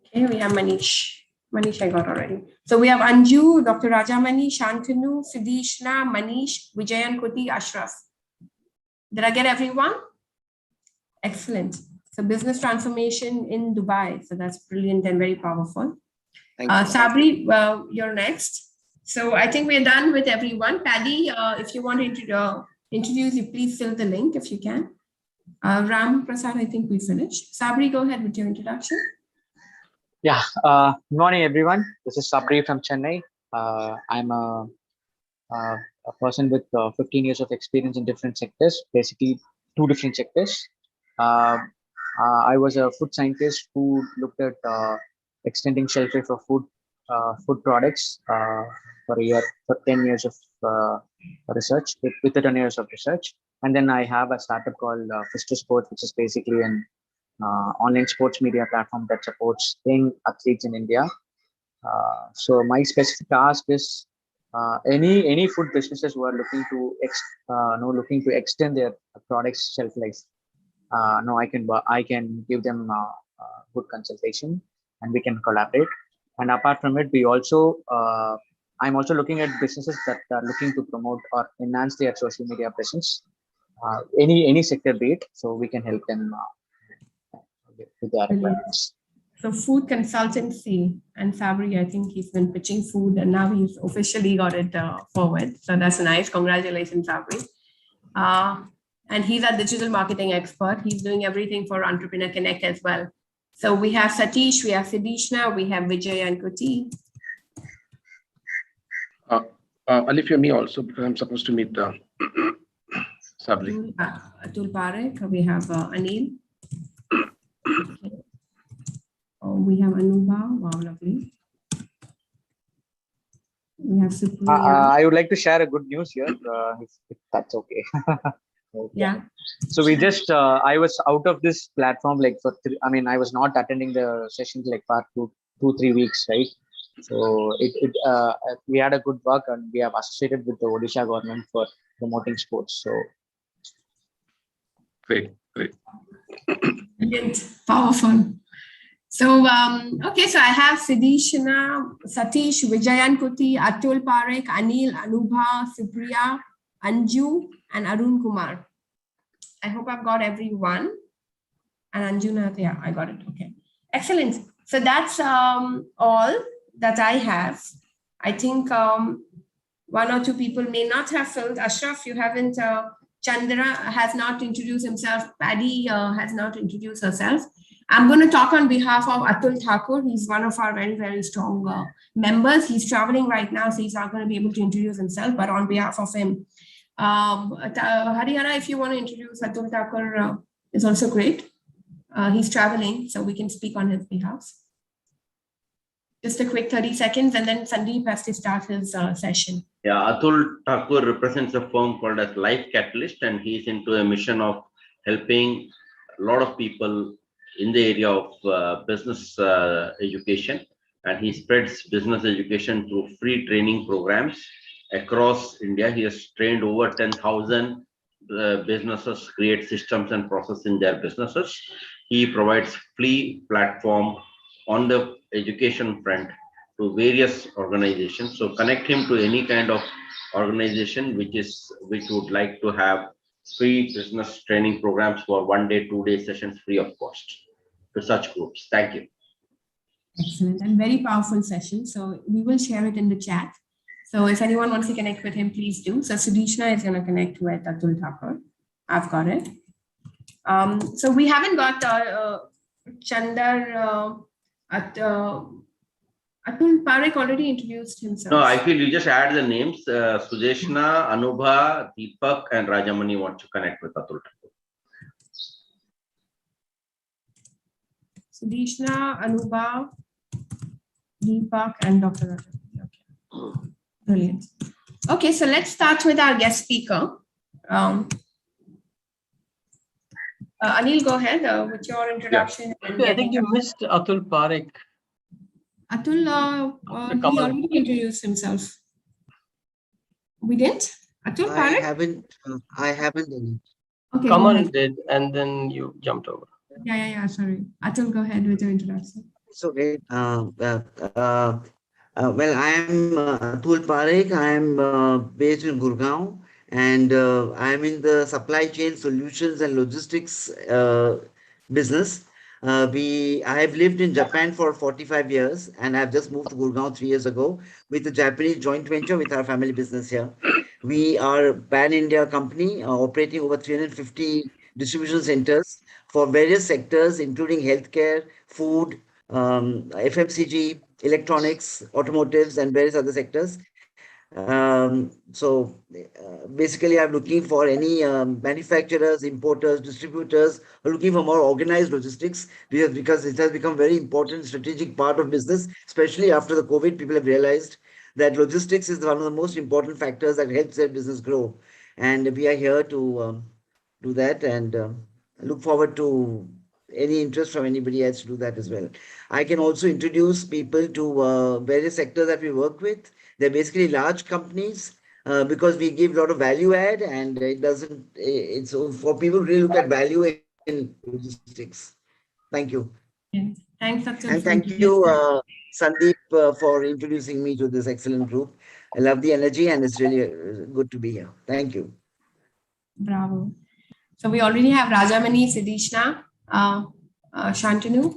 Okay, we have Manish. Manish I got already. So we have Anju, Dr. Rajamani, Shantanu, Sidishna, Manish, Vijayan Kuti, Ashraf. Did I get everyone? Excellent. So business transformation in Dubai. So that's brilliant and very powerful. Sabri, you're next. So I think we're done with everyone. Paddy, if you want to introduce you, please fill the link if you can. Ram Prasad, I think we finished. Sabri, go ahead with your introduction. Yeah, good morning, everyone. This is Sabri from Chennai. I'm a person with 15 years of experience in different sectors, basically 2 different sectors. I was a food scientist who looked at extending shelf life of food products for a year, for 10 years of research, with the 10 years of research. And then I have a startup called Fister Sports, which is basically an online sports media platform that supports young athletes in India. So my specific task is any food businesses who are looking to extend their products shelf life. I can give them good consultation, and we can collaborate. And apart from it, I'm also looking at businesses that are looking to promote or enhance their social media presence, any sector be it, so we can help them with their requirements. So food consultancy, and Sabri, I think he's been pitching food and now he's officially got it forward. So that's nice. Congratulations, Sabri. And he's a digital marketing expert. He's doing everything for Entrepreneur Connect as well. So we have Satish, we have Sidishna, we have Vijay and Kuti. Alicia, me also, because I'm supposed to meet Sabri. Atul Parekh, we have Anil. Okay. Oh, we have Anuba. Wow, lovely. We have Supriya. I would like to share a good news here, if that's okay. Yeah. So we just, I was out of this platform like I was not attending the sessions like for 2-3 weeks, right? So we had a good work and we have associated with the Odisha government for promoting sports. So great. Brilliant, powerful. So, okay, so I have Sidishna, Satish, Vijayan Kuti, Atul Parekh, Anil, Anubha, Supriya, Anju, and Arun Kumar. I hope I've got everyone. And Anjuna, yeah, I got it. Okay, excellent. So that's all that I have. I think one or two people may not have filled. Ashraf, you haven't. Chandra has not introduced himself. Paddy has not introduced herself. I'm going to talk on behalf of Atul Thakur. He's one of our very, very strong members. He's traveling right now, so he's not going to be able to introduce himself, but on behalf of him, Harihara, if you want to introduce Atul Thakur, is also great. He's traveling, so we can speak on his behalf. Just a quick 30 seconds, and then Sandeep has to start his session. Yeah, Atul Thakur represents a firm called as Life Catalyst, and he's into a mission of helping a lot of people in the area of business education, and he spreads business education through free training programs across India. He has trained over 10,000 businesses create systems and process in their businesses. He provides free platform on the education front to various organizations. So connect him to any kind of organization which would like to have free business training programs for 1 day, 2 day sessions free of cost to such groups. Thank you. Excellent and very powerful session. So we will share it in the chat. So if anyone wants to connect with him, please do. So Sudishna is going to connect with Atul Thakur. I've got it. So we haven't got Chandar. Atul Parekh already introduced himself. No, I feel you just add the names. Sudeshna, Anubha, Deepak, and Rajamani want to connect with Atul Thakur. Sudeshna, Anubha, Deepak, and Dr. Rajamani. Okay. Brilliant. Okay, so let's start with our guest speaker. Anil, go ahead with your introduction. Yeah. I think you missed Atul Parekh. Atul, he already introduced himself. We didn't? Atul Parekh? I haven't done it. Okay, Kumar did, and then you jumped over. Yeah, sorry. Atul, go ahead with your introduction. It's okay. Well, I am Atul Parekh. I am based in Gurgaon, and I am in the supply chain solutions and logistics business. I have lived in Japan for 45 years, and I've just moved to Gurgaon 3 years ago with a Japanese joint venture with our family business here. We are a pan-India company operating over 350 distribution centers for various sectors, including healthcare, food, FMCG, electronics, automotives, and various other sectors. So basically, I'm looking for any manufacturers, importers, distributors who are looking for more organized logistics because it has become very important strategic part of business, especially after the COVID. People have realized that logistics is one of the most important factors that helps their business grow. And we are here to do that, and look forward to any interest from anybody else to do that as well. I can also introduce people to various sectors that we work with. They're basically large companies because we give a lot of value add, and it doesn't, it's for people who really look at value in logistics. Thank you. Thanks, Atul. And thank you, Sandeep, for introducing me to this excellent group. I love the energy, and it's really good to be here. Thank you. Bravo. So we already have Rajamani, Siddhishna, Shantanu,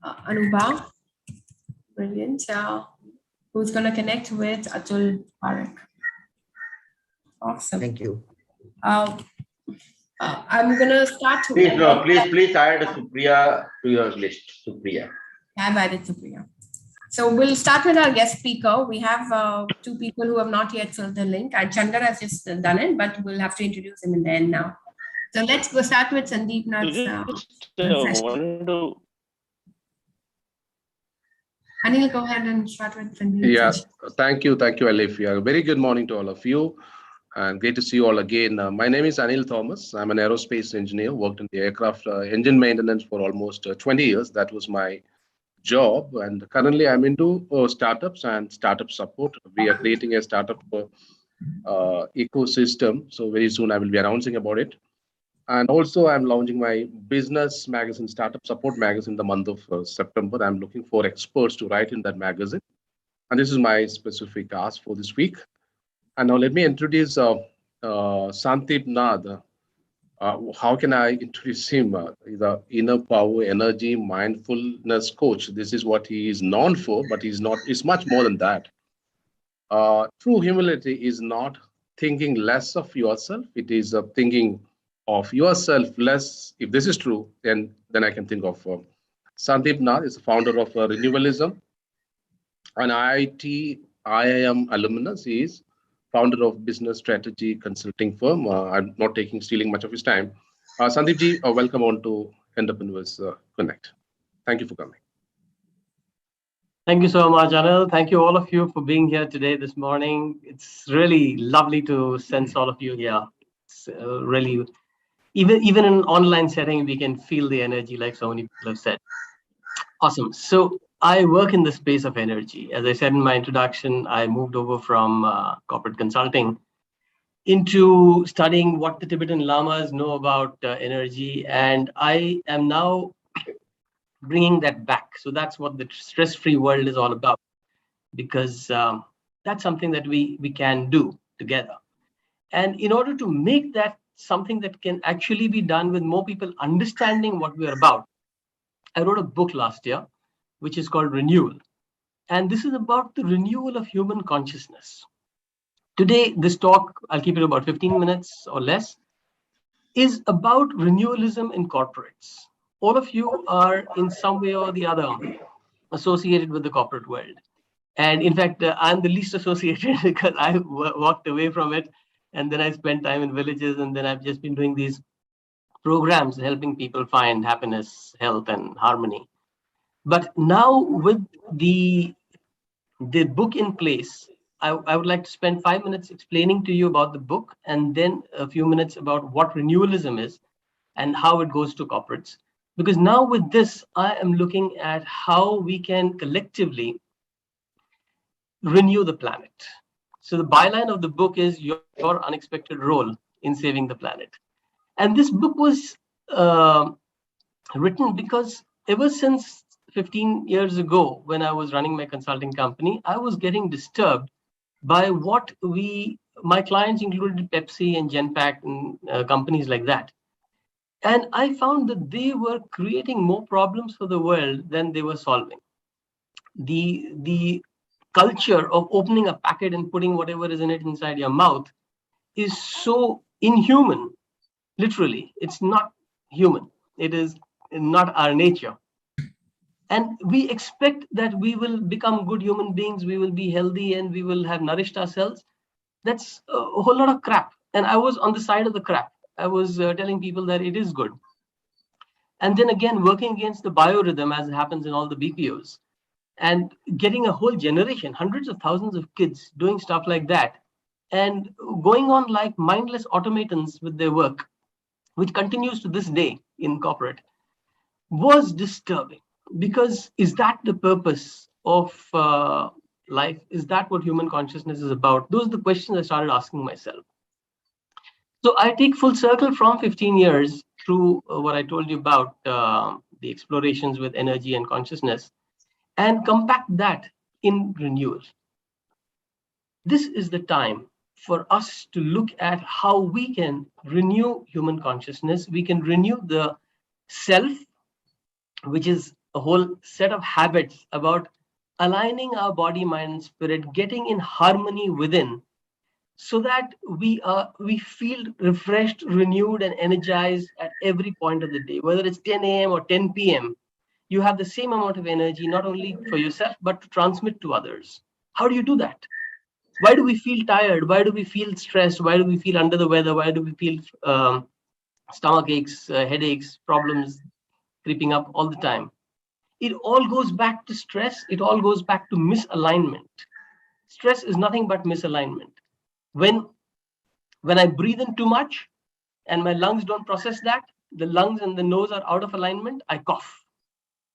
Anubha. Brilliant. Who's going to connect with Atul Parekh? Awesome. Thank you. I'm going to start. Please add Supriya to your list. Supriya. I've added Supriya. So we'll start with our guest speaker. We have two people who have not yet filled the link. Shankara has just done it, but we'll have to introduce him in the end now. So let's go start with Sandeep Nath's session. Anil, go ahead and start with Sandeep. Yeah, thank you, Alicia. Very good morning to all of you, and great to see you all again. My name is Anil Thomas. I'm an aerospace engineer, worked in the aircraft engine maintenance for almost 20 years. That was my job, and currently I'm into startups and startup support. We are creating a startup ecosystem, so very soon I will be announcing about it. And also I'm launching my business magazine, Startup Support Magazine, the month of September. I'm looking for experts to write in that magazine, and this is my specific ask for this week. And now let me introduce Sandeep Nath. How can I introduce him? He's an inner power, energy, mindfulness coach. This is what he is known for, but he's not. It's much more than that. True humility is not thinking less of yourself. It is thinking of yourself less. If this is true, then I can think of Sandeep Nath is the founder of Renewalism, an IIM alumnus. He is founder of business strategy consulting firm. I'm not stealing much of his time. Sandeep ji, welcome on to Entrepreneurs Connect. Thank you for coming. Thank you so much, Anil. Thank you all of you for being here today, this morning. It's really lovely to sense all of you here. It's really, even in an online setting, we can feel the energy, like so many people have said. Awesome. So I work in the space of energy. As I said in my introduction, I moved over from corporate consulting into studying what the Tibetan Lamas know about energy. And I am now bringing that back. So that's what the stress-free world is all about, because that's something that we can do together. And in order to make that something that can actually be done with more people understanding what we're about, I wrote a book last year, which is called Renewal. And this is about the renewal of human consciousness. Today, this talk, I'll keep it about 15 minutes or less, is about renewalism in corporates. All of you are in some way or the other associated with the corporate world. And in fact, I'm the least associated because I walked away from it. And then I spent time in villages, and then I've just been doing these programs helping people find happiness, health, and harmony. But now with the book in place, I would like to spend 5 minutes explaining to you about the book, and then a few minutes about what renewalism is and how it goes to corporates. Because now with this, I am looking at how we can collectively renew the planet. So the byline of the book is your unexpected role in saving the planet. And this book was written because ever since 15 years ago, when I was running my consulting company, I was getting disturbed by what my clients included Pepsi and Genpact and companies like that. And I found that they were creating more problems for the world than they were solving. The culture of opening a packet and putting whatever is in it inside your mouth is so inhuman. Literally, it's not human. It is not our nature. And we expect that we will become good human beings, we will be healthy, and we will have nourished ourselves. That's a whole lot of crap. And I was on the side of the crap. I was telling people that it is good. And then again, working against the biorhythm, as happens in all the BPOs, and getting a whole generation, hundreds of thousands of kids doing stuff like that, and going on like mindless automatons with their work, which continues to this day in corporate, was disturbing. Because is that the purpose of life? Is that what human consciousness is about? Those are the questions I started asking myself. So I take full circle from 15 years through what I told you about the explorations with energy and consciousness, and compact that in renewal. This is the time for us to look at how we can renew human consciousness. We can renew the self, which is a whole set of habits about aligning our body, mind, and spirit, getting in harmony within, so that we feel refreshed, renewed, and energized at every point of the day. Whether it's 10 a.m. or 10 p.m., you have the same amount of energy, not only for yourself, but to transmit to others. How do you do that? Why do we feel tired? Why do we feel stressed? Why do we feel under the weather? Why do we feel stomach aches, headaches, problems creeping up all the time? It all goes back to stress. It all goes back to misalignment. Stress is nothing but misalignment. When I breathe in too much and my lungs don't process that, the lungs and the nose are out of alignment, I cough.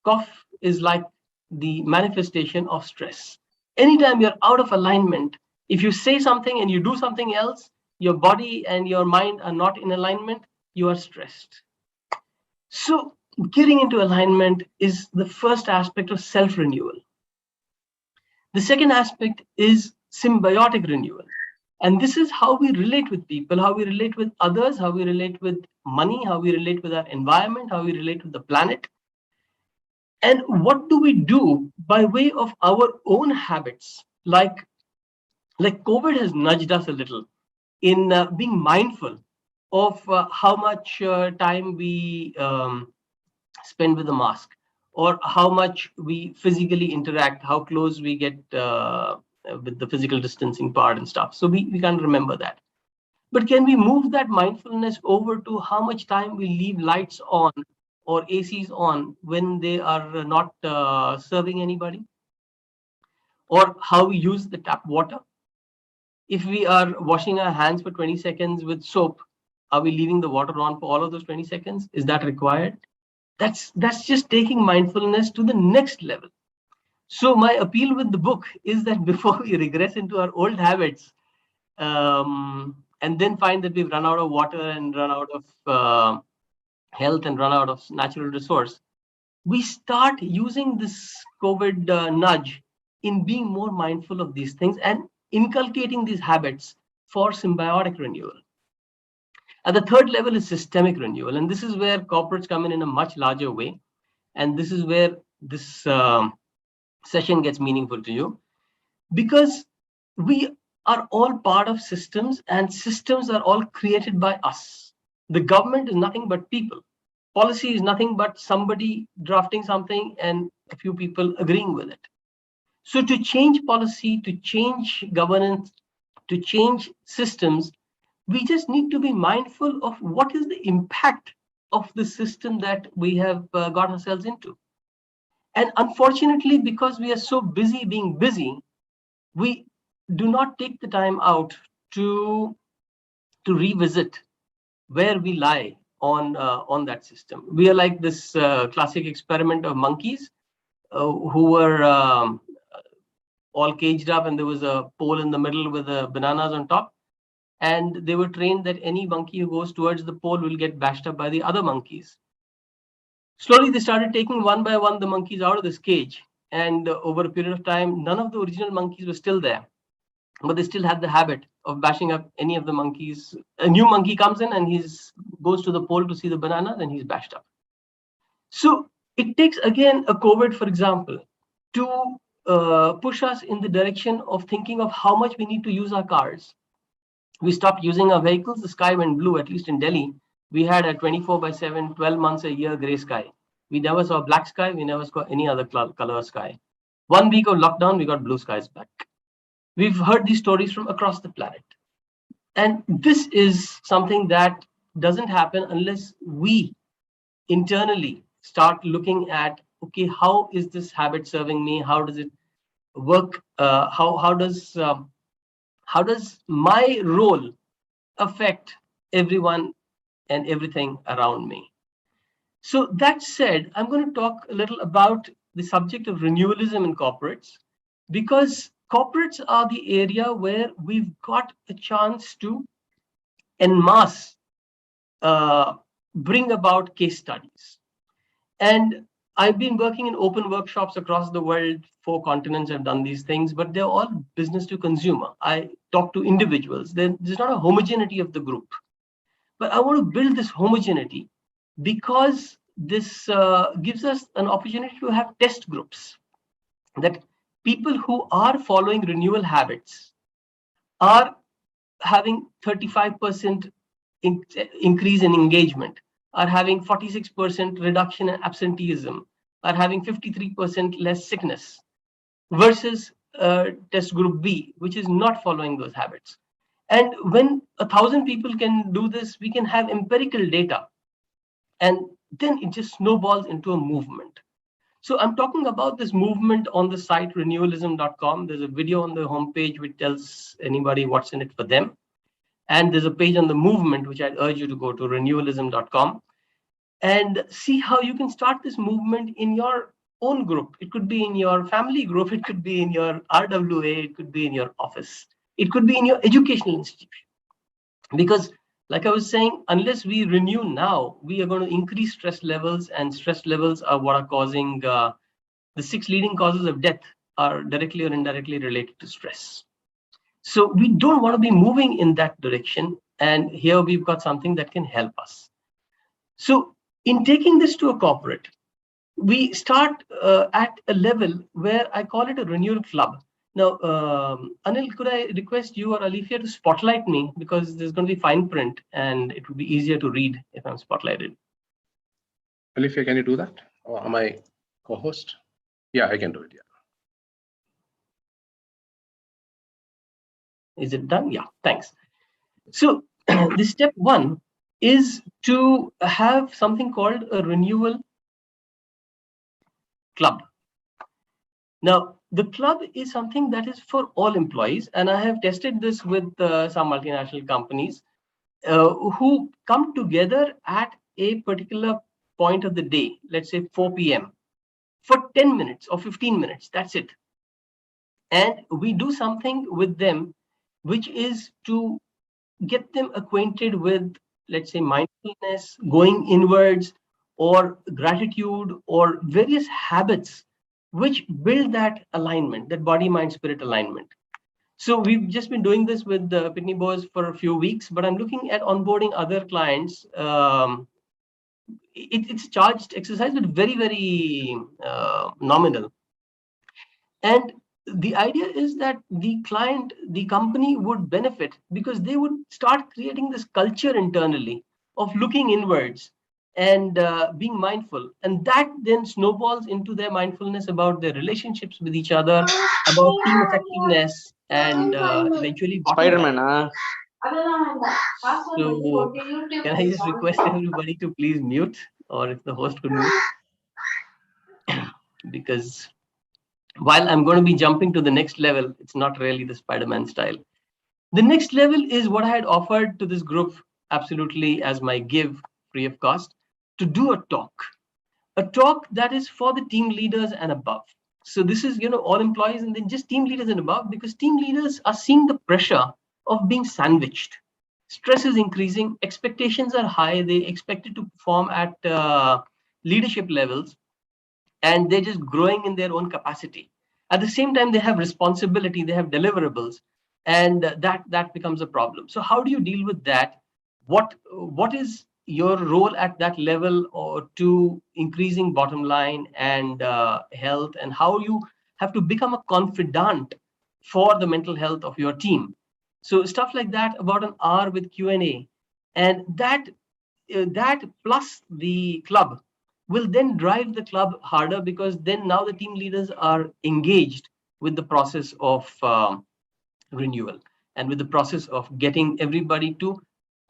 Cough is like the manifestation of stress. Anytime you're out of alignment, if you say something and you do something else, your body and your mind are not in alignment, you are stressed. So getting into alignment is the first aspect of self-renewal. The second aspect is symbiotic renewal. And this is how we relate with people, how we relate with others, how we relate with money, how we relate with our environment, how we relate with the planet. And what do we do by way of our own habits? Like COVID has nudged us a little in being mindful of how much time we spend with a mask, or how much we physically interact, how close we get with the physical distancing part and stuff. So we can't remember that. But can we move that mindfulness over to how much time we leave lights on or ACs on when they are not serving anybody? Or how we use the tap water? If we are washing our hands for 20 seconds with soap, are we leaving the water on for all of those 20 seconds? Is that required? That's just taking mindfulness to the next level. So my appeal with the book is that before we regress into our old habits, and then find that we've run out of water and run out of health and run out of natural resource, we start using this COVID nudge in being more mindful of these things and inculcating these habits for symbiotic renewal. And the third level is systemic renewal. And this is where corporates come in a much larger way. And this is where this session gets meaningful to you, because we are all part of systems, and systems are all created by us. The government is nothing but people. Policy is nothing but somebody drafting something and a few people agreeing with it. So to change policy, to change governance, to change systems, we just need to be mindful of what is the impact of the system that we have got ourselves into. And unfortunately, because we are so busy being busy, we do not take the time out to revisit where we lie on that system. We are like this classic experiment of monkeys who were all caged up, and there was a pole in the middle with bananas on top. And they were trained that any monkey who goes towards the pole will get bashed up by the other monkeys. Slowly, they started taking one by one the monkeys out of this cage. And over a period of time, none of the original monkeys were still there. But they still had the habit of bashing up any of the monkeys. A new monkey comes in and he goes to the pole to see the bananas, and he's bashed up. So it takes, again, a COVID, for example, to push us in the direction of thinking of how much we need to use our cars. We stopped using our vehicles, the sky went blue, at least in Delhi. We had a 24/7, 12 months a year gray sky. We never saw black sky. We never saw any other color sky. 1 week of lockdown, we got blue skies back. We've heard these stories from across the planet. And this is something that doesn't happen unless we internally start looking at, okay, how is this habit serving me? How does it work? How does my role affect everyone and everything around me? So that said, I'm going to talk a little about the subject of renewalism in corporates, because corporates are the area where we've got a chance to en masse bring about case studies. And I've been working in open workshops across the world. 4 continents have done these things, but they're all business to consumer. I talk to individuals. There's not a homogeneity of the group. But I want to build this homogeneity because this gives us an opportunity to have test groups, that people who are following renewal habits are having 35% increase in engagement, are having 46% reduction in absenteeism, are having 53% less sickness, versus test group B, which is not following those habits. And when 1,000 people can do this, we can have empirical data. And then it just snowballs into a movement. So I'm talking about this movement on the site renewalism.com. There's a video on the homepage which tells anybody what's in it for them. And there's a page on the movement, which I'd urge you to go to renewalism.com and see how you can start this movement in your own group. It could be in your family group. It could be in your RWA. It could be in your office. It could be in your educational institution. Because like I was saying, unless we renew now, we are going to increase stress levels, and stress levels are what are causing the 6 leading causes of death are directly or indirectly related to stress. So we don't want to be moving in that direction. And here we've got something that can help us. So in taking this to a corporate, we start at a level where I call it a renewal club. Now, Anil, could I request you or Alicia to spotlight me, because there's going to be fine print and it would be easier to read if I'm spotlighted. Alicia, can you do that? Or am I co-host? Yeah, I can do it. Yeah. Is it done? Yeah, thanks. So the step 1 is to have something called a renewal club. Now, the club is something that is for all employees, and I have tested this with some multinational companies who come together at a particular point of the day, let's say 4 p.m. for 10 minutes or 15 minutes, that's it. And we do something with them, which is to get them acquainted with, let's say, mindfulness, going inwards, or gratitude, or various habits which build that alignment, that body, mind, spirit alignment. So we've just been doing this with the Pitney Bowes for a few weeks, but I'm looking at onboarding other clients. It's charged exercise, but very, very nominal. And the idea is that the client, the company would benefit because they would start creating this culture internally of looking inwards and being mindful. And that then snowballs into their mindfulness about their relationships with each other, about team effectiveness, and eventually Spider-Man. So can I just request everybody to please mute, or if the host could mute? Because while I'm going to be jumping to the next level, it's not really the Spider-Man style. The next level is what I had offered to this group absolutely as my give, free of cost, to do a talk that is for the team leaders and above. So this is, all employees and then just team leaders and above, because team leaders are seeing the pressure of being sandwiched. Stress is increasing, expectations are high, they expected to perform at leadership levels, and they're just growing in their own capacity. At the same time, they have responsibility, they have deliverables, and that becomes a problem. So how do you deal with that? What is your role at that level, or to increasing bottom line and health, and how you have to become a confidant for the mental health of your team? So stuff like that, about an hour with Q&A, and that plus the club will then drive the club harder, because then now the team leaders are engaged with the process of renewal and with the process of getting everybody to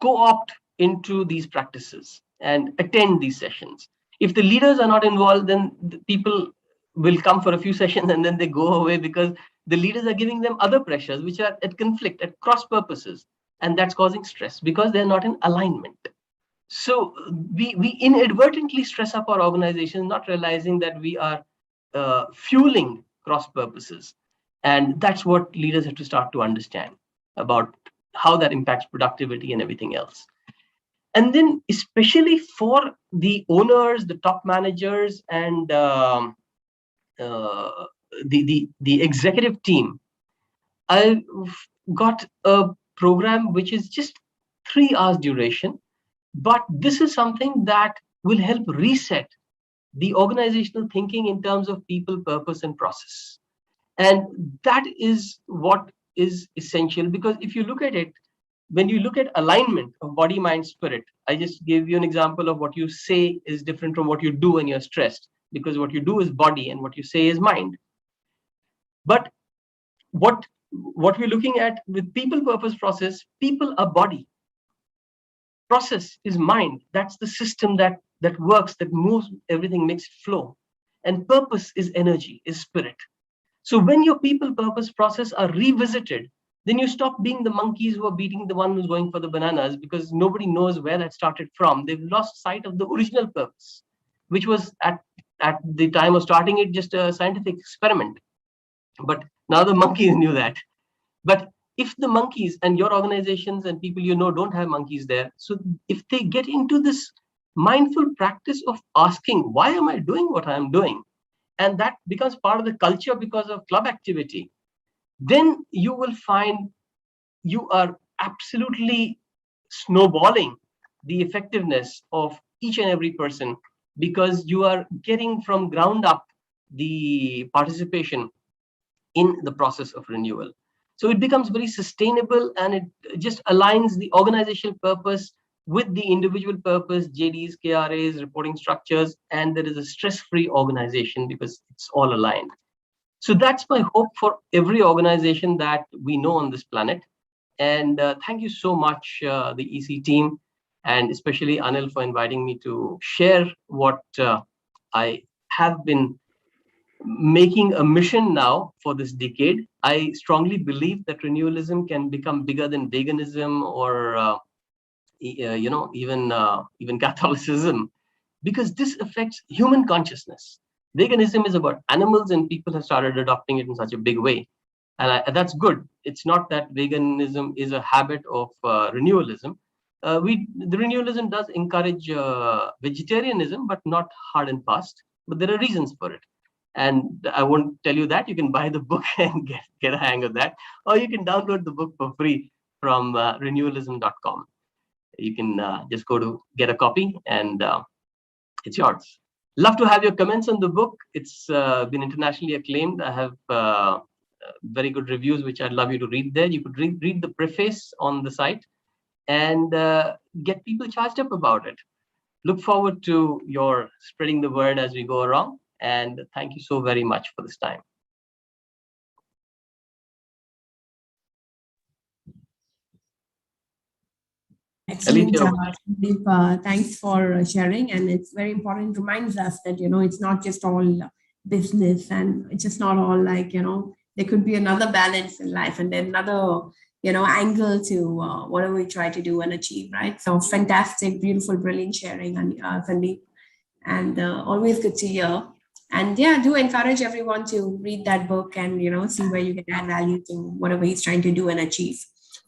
co-opt into these practices and attend these sessions. If the leaders are not involved, then the people will come for a few sessions and then they go away, because the leaders are giving them other pressures which are at conflict, at cross purposes, and that's causing stress because they're not in alignment. So we inadvertently stress up our organization, not realizing that we are fueling cross purposes. And that's what leaders have to start to understand about how that impacts productivity and everything else. And then especially for the owners, the top managers, and the executive team, I've got a program which is just 3 hours duration, but this is something that will help reset the organizational thinking in terms of people, purpose, and process. And that is what is essential, because if you look at it, when you look at alignment of body, mind, spirit, I just gave you an example of what you say is different from what you do when you're stressed, because what you do is body and what you say is mind. But what we're looking at with people, purpose, process, people are body. Process is mind. That's the system that works, that moves everything, makes it flow. And purpose is energy, is spirit. So when your people, purpose, process are revisited, then you stop being the monkeys who are beating the one who's going for the bananas, because nobody knows where that started from. They've lost sight of the original purpose, which was at the time of starting it just a scientific experiment. But now the monkeys knew that. But if the monkeys and your organizations and people you know don't have monkeys there, so if they get into this mindful practice of asking, why am I doing what I'm doing? And that becomes part of the culture because of club activity, then you will find you are absolutely snowballing the effectiveness of each and every person, because you are getting from ground up the participation in the process of renewal. So it becomes very sustainable, and it just aligns the organizational purpose with the individual purpose, JDs, KRAs, reporting structures, and there is a stress-free organization because it's all aligned. So that's my hope for every organization that we know on this planet. And thank you so much, the EC team, and especially Anil, for inviting me to share what I have been making a mission now for this decade. I strongly believe that renewalism can become bigger than veganism or even Catholicism, because this affects human consciousness. Veganism is about animals, and people have started adopting it in such a big way. And that's good. It's not that veganism is a habit of renewalism. The renewalism does encourage vegetarianism, but not hard and fast. But there are reasons for it. And I won't tell you that. You can buy the book and get a hang of that. Or you can download the book for free from renewalism.com. You can just go to get a copy, and it's yours. Love to have your comments on the book. It's been internationally acclaimed. I have very good reviews, which I'd love you to read there. You could read the preface on the site and get people charged up about it. Look forward to your spreading the word as we go along. And thank you so very much for this time. Excellent. Thanks for sharing. And it's very important. It reminds us that, it's not just all business, and it's just not all like, there could be another balance in life, and then another, angle to whatever we try to do and achieve, right? So fantastic, beautiful, brilliant sharing, Sandeep. And always good to hear. And yeah, do encourage everyone to read that book and, see where you can add value to whatever he's trying to do and achieve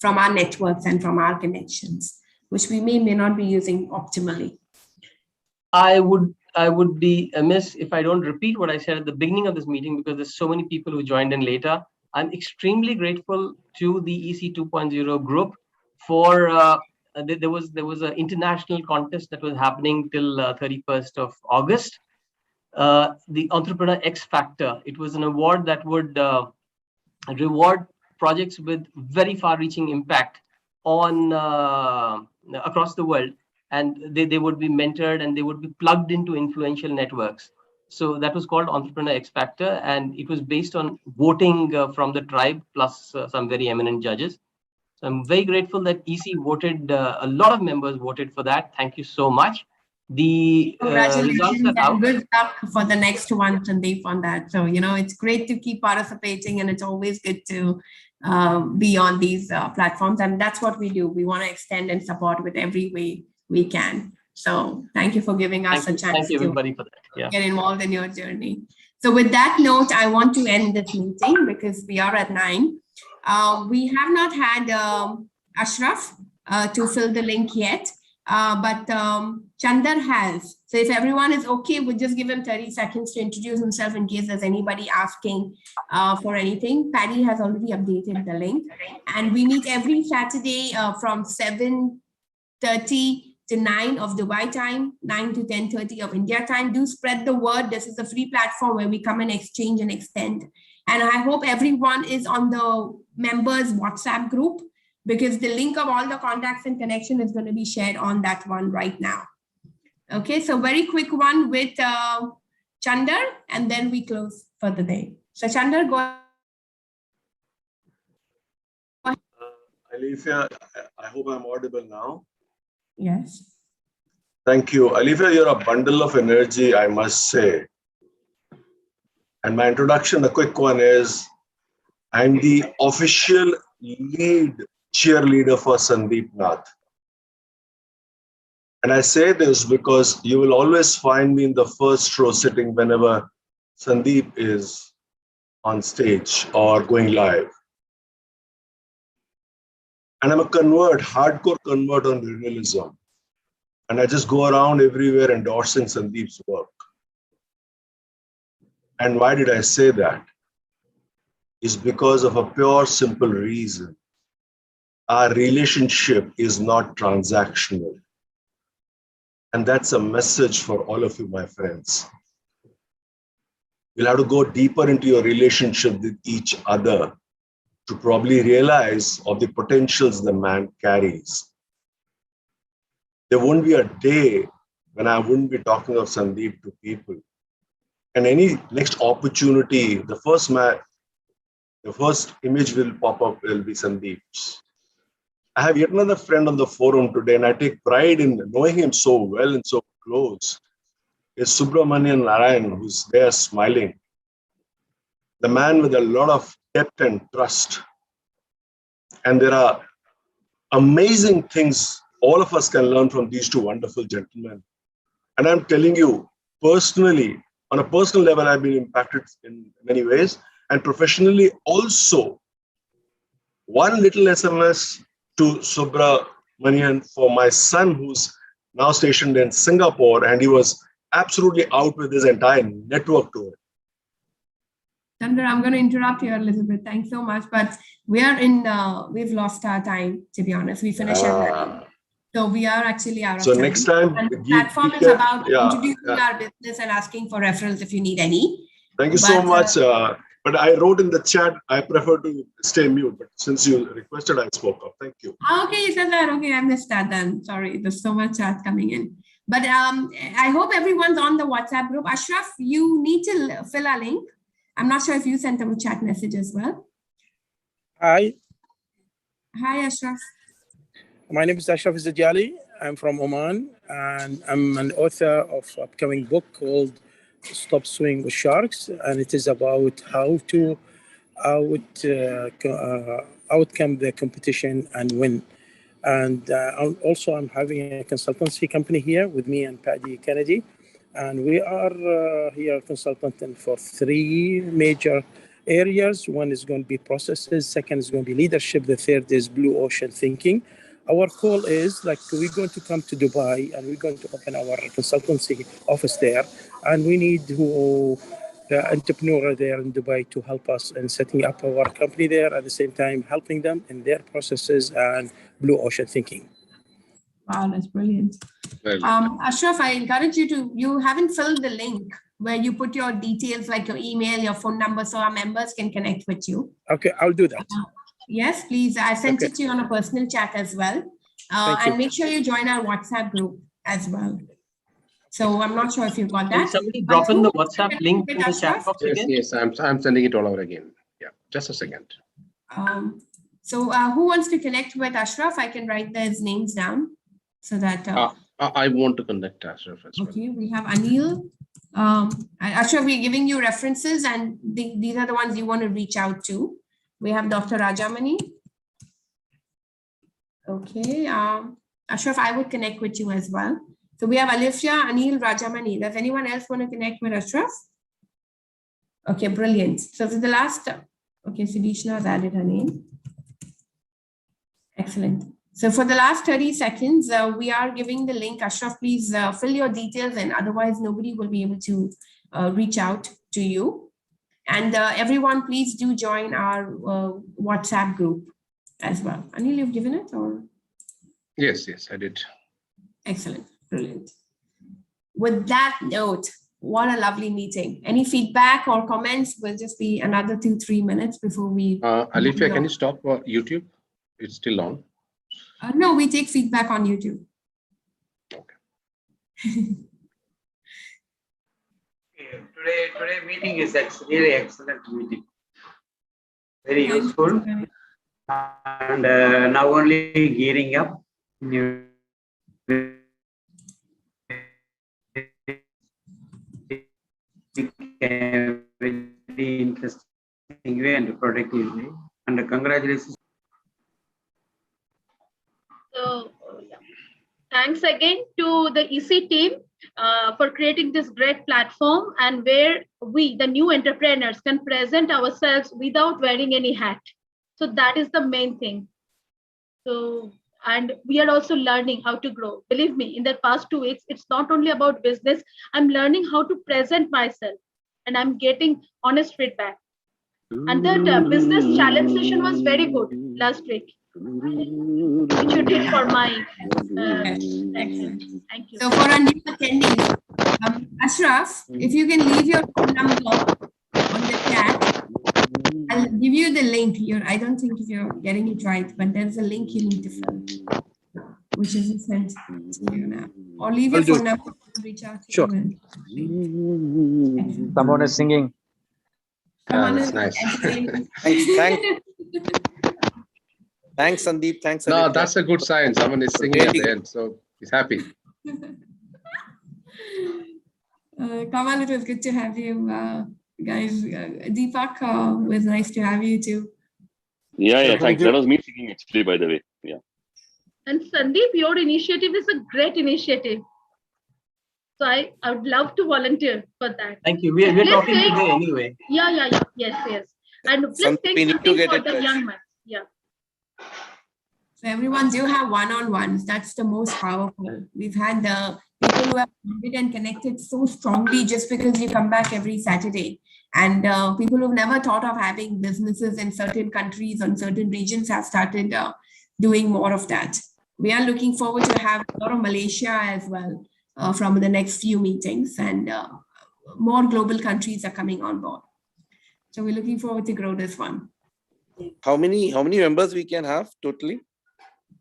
from our networks and from our connections, which we may not be using optimally. I would be amiss if I don't repeat what I said at the beginning of this meeting, because there's so many people who joined in later. I'm extremely grateful to the EC 2.0 group for there was an international contest that was happening till 31st of August. The Entrepreneur X Factor. It was an award that would reward projects with very far-reaching impact on across the world. and they would be mentored and they would be plugged into influential networks. So that was called Entrepreneur X Factor, and it was based on voting from the tribe plus some very eminent judges. So I'm very grateful that EC voted, a lot of members voted for that. Thank you so much. The results are out. And good luck for the next one, Sandeep, on that. So, it's great to keep participating, and it's always good to be on these platforms. And that's what we do. We want to extend and support with every way we can. So thank you for giving us a chance Thank you, everybody, for that. Yeah. Get involved in your journey. So with that note, I want to end this meeting because we are at 9. We have not had Ashraf to fill the link yet, but Chandar has. So if everyone is okay, we'll just give him 30 seconds to introduce himself in case there's anybody asking for anything. Paddy has already updated the link. And we meet every Saturday from 7:30 to 9 of Dubai time, 9 to 10:30 of India time. Do spread the word. This is a free platform where we come and exchange and extend. And I hope everyone is on the members WhatsApp group, because the link of all the contacts and connection is going to be shared on that one right now. Okay, so very quick one with Chandar, and then we close for the day. So Chandar, go ahead. Alicia, I hope I'm audible now. Yes. Thank you. Alicia, you're a bundle of energy, I must say. And my introduction, a quick one, is I'm the official lead cheerleader for Sandeep Nath. And I say this because you will always find me in the first row sitting whenever Sandeep is on stage or going live. And I'm a hardcore convert on renewalism. And I just go around everywhere endorsing Sandeep's work. And why did I say that? It's because of a pure, simple reason. Our relationship is not transactional. And that's a message for all of you, my friends. You'll have to go deeper into your relationship with each other to probably realize of the potentials the man carries. There won't be a day when I wouldn't be talking of Sandeep to people. And any next opportunity, the first image will pop up will be Sandeep's. I have yet another friend on the forum today, and I take pride in knowing him so well and so close. It's Subramanian Narayan, who's there smiling. The man with a lot of depth and trust. And there are amazing things all of us can learn from these two wonderful gentlemen. And I'm telling you, personally, on a personal level, I've been impacted in many ways, and professionally also. One little SMS to Subramanian for my son, who's now stationed in Singapore, and he was absolutely out with his entire network to it. Chandra, I'm going to interrupt you a little bit. Thanks so much. But we've lost our time, to be honest. We finished at 9. So we are actually out of time. So next time, and the platform is about introducing our business and asking for referrals if you need any. Thank you so much. But I wrote in the chat, I prefer to stay mute. But since you requested, I spoke up. Thank you. Okay, you said that. Okay, I missed that then. Sorry, there's so much chat coming in. But I hope everyone's on the WhatsApp group. Ashraf, you need to fill a link. I'm not sure if you sent them a chat message as well. Hi. Hi, Ashraf. My name is Ashraf Zadjali. I'm from Oman, and I'm an author of an upcoming book called Stop Swimming with Sharks, and it is about how to outcome the competition and win. And I'm having a consultancy company here with me and Paddy Kennedy, and we are here consultant for 3 major areas. One is going to be processes, second is going to be leadership, the third is blue ocean thinking. Our call is we're going to come to Dubai and we're going to open our consultancy office there, and we need the entrepreneur there in Dubai to help us in setting up our company there, at the same time helping them in their processes and blue ocean thinking. Wow, that's brilliant. Ashraf, I encourage you haven't filled the link where you put your details like your email, your phone number, so our members can connect with you. Okay, I'll do that. Yes, please. I sent it to you on a personal chat as well. And make sure you join our WhatsApp group as well. So I'm not sure if you got that. Can somebody drop in the WhatsApp link in the chat box Yes, again? yes, I'm sending it all over again. Yeah, just a second. So who wants to connect with Ashraf? I can write their names down so that. I want to connect Ashraf as well. Okay, we have Anil. Ashraf, we're giving you references, and these are the ones you want to reach out to. We have Dr. Rajamani. Okay, Ashraf, I would connect with you as well. So we have Alicia, Anil, Rajamani. Does anyone else want to connect with Ashraf? Okay, brilliant. So for the last, okay, Sudishna has added her name. Excellent. So for the last 30 seconds, we are giving the link. Ashraf, please fill your details, and otherwise nobody will be able to reach out to you. And everyone, please do join our WhatsApp group as well. Anil, you've given it, or? Yes, I did. Excellent, brilliant. With that note, what a lovely meeting. Any feedback or comments? Will just be another 2-3 minutes before we. Alicia, can you stop YouTube? It's still on. No, we take feedback on YouTube. Today meeting is really excellent meeting. Very useful. And now only gearing up. Very interesting way and productive way. And congratulations. So, thanks again to the EC team for creating this great platform, and where we, the new entrepreneurs, can present ourselves without wearing any hat. So that is the main thing. So, and we are also learning how to grow. Believe me, in the past 2 weeks, it's not only about business. I'm learning how to present myself, and I'm getting honest feedback. And that business challenge session was very good last week, which you did for my excellent. Thank you. So for our new attendees, Ashraf, if you can leave your phone number on the chat, I'll give you the link here. I don't think if you're getting it right, but there's a link you need to fill, which is sent to you now. Or leave your phone number and reach out to you. Someone is singing. That's nice. Thanks, Sandeep. Thanks. No, Alicia. that's a good sign. Someone is singing at the end, so he's happy. Kamal, it was good to have you guys. Deepak, it was nice to have you too. Yeah, thanks. That was me singing actually, by the way. Yeah. And Sandeep, your initiative is a great initiative. So I would love to volunteer for that. Thank you. We're talking today anyway. Yeah. Yes. And please take we need to something get for it the right. young man. Yeah. So everyone do have one-on-ones. That's the most powerful. We've had the people who have bonded and connected so strongly just because you come back every Saturday. And people who've never thought of having businesses in certain countries or certain regions have started doing more of that. We are looking forward to have a lot of Malaysia as well from the next few meetings, and more global countries are coming on board. So we're looking forward to grow this one. How many members we can have totally?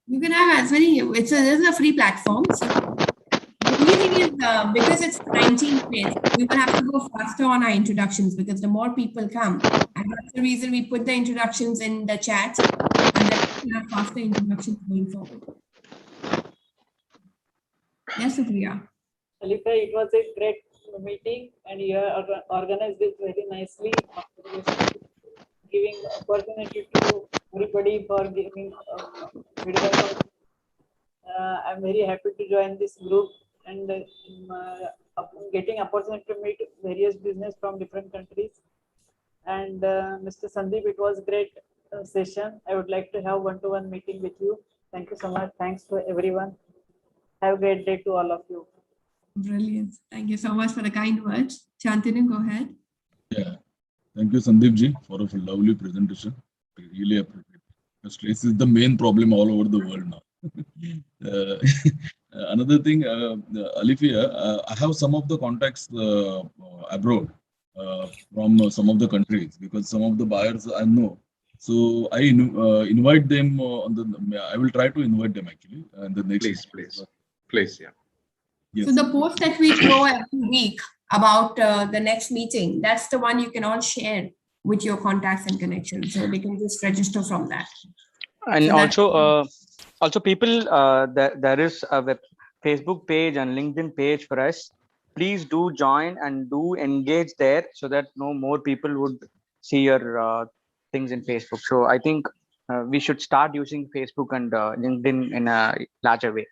You can have as many. This is a free platform. So the only thing is, because it's 19 days, we will have to go faster on our introductions because the more people come, and that's the reason we put the introductions in the chat, and then we have faster introductions going forward. Yes, Supriya. Alicia, it was a great meeting, and you have organized this very nicely, giving opportunity to everybody for giving feedback. I'm very happy to join this group and getting opportunity to meet various business from different countries. And Mr. Sandeep, it was a great session. I would like to have one-to-one meeting with you. Thank you so much. Thanks to everyone. Have a great day to all of you. Brilliant. Thank you so much for the kind words. Shantanu, go ahead. Yeah. Thank you, Sandeep ji, for a lovely presentation. I really appreciate it. Stress is the main problem all over the world now. Another thing, Alicia, I have some of the contacts abroad from some of the countries because some of the buyers I know. So I invite them on the. I will try to invite them actually. And the next. Please, yeah. Yes. So the post that we throw every week about the next meeting, that's the one you can all share with your contacts and connections. So they can just register from that. And so also people, there is a Facebook page and LinkedIn page for us. Please do join and do engage there so that more people would see your things in Facebook. So I think we should start using Facebook and LinkedIn in a larger way.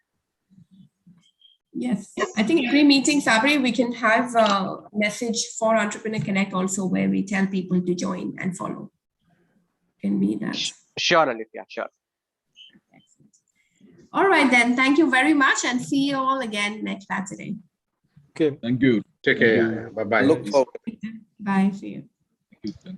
Yes, I think every meeting, Sabri, we can have a message for Entrepreneur Connect also where we tell people to join and follow. Can be that. Sure, Alicia, sure. All right, then. Thank you very much and see you all again next Saturday. Okay. Thank you. Take care. Bye-bye. Look forward. Bye. See you. Thank you.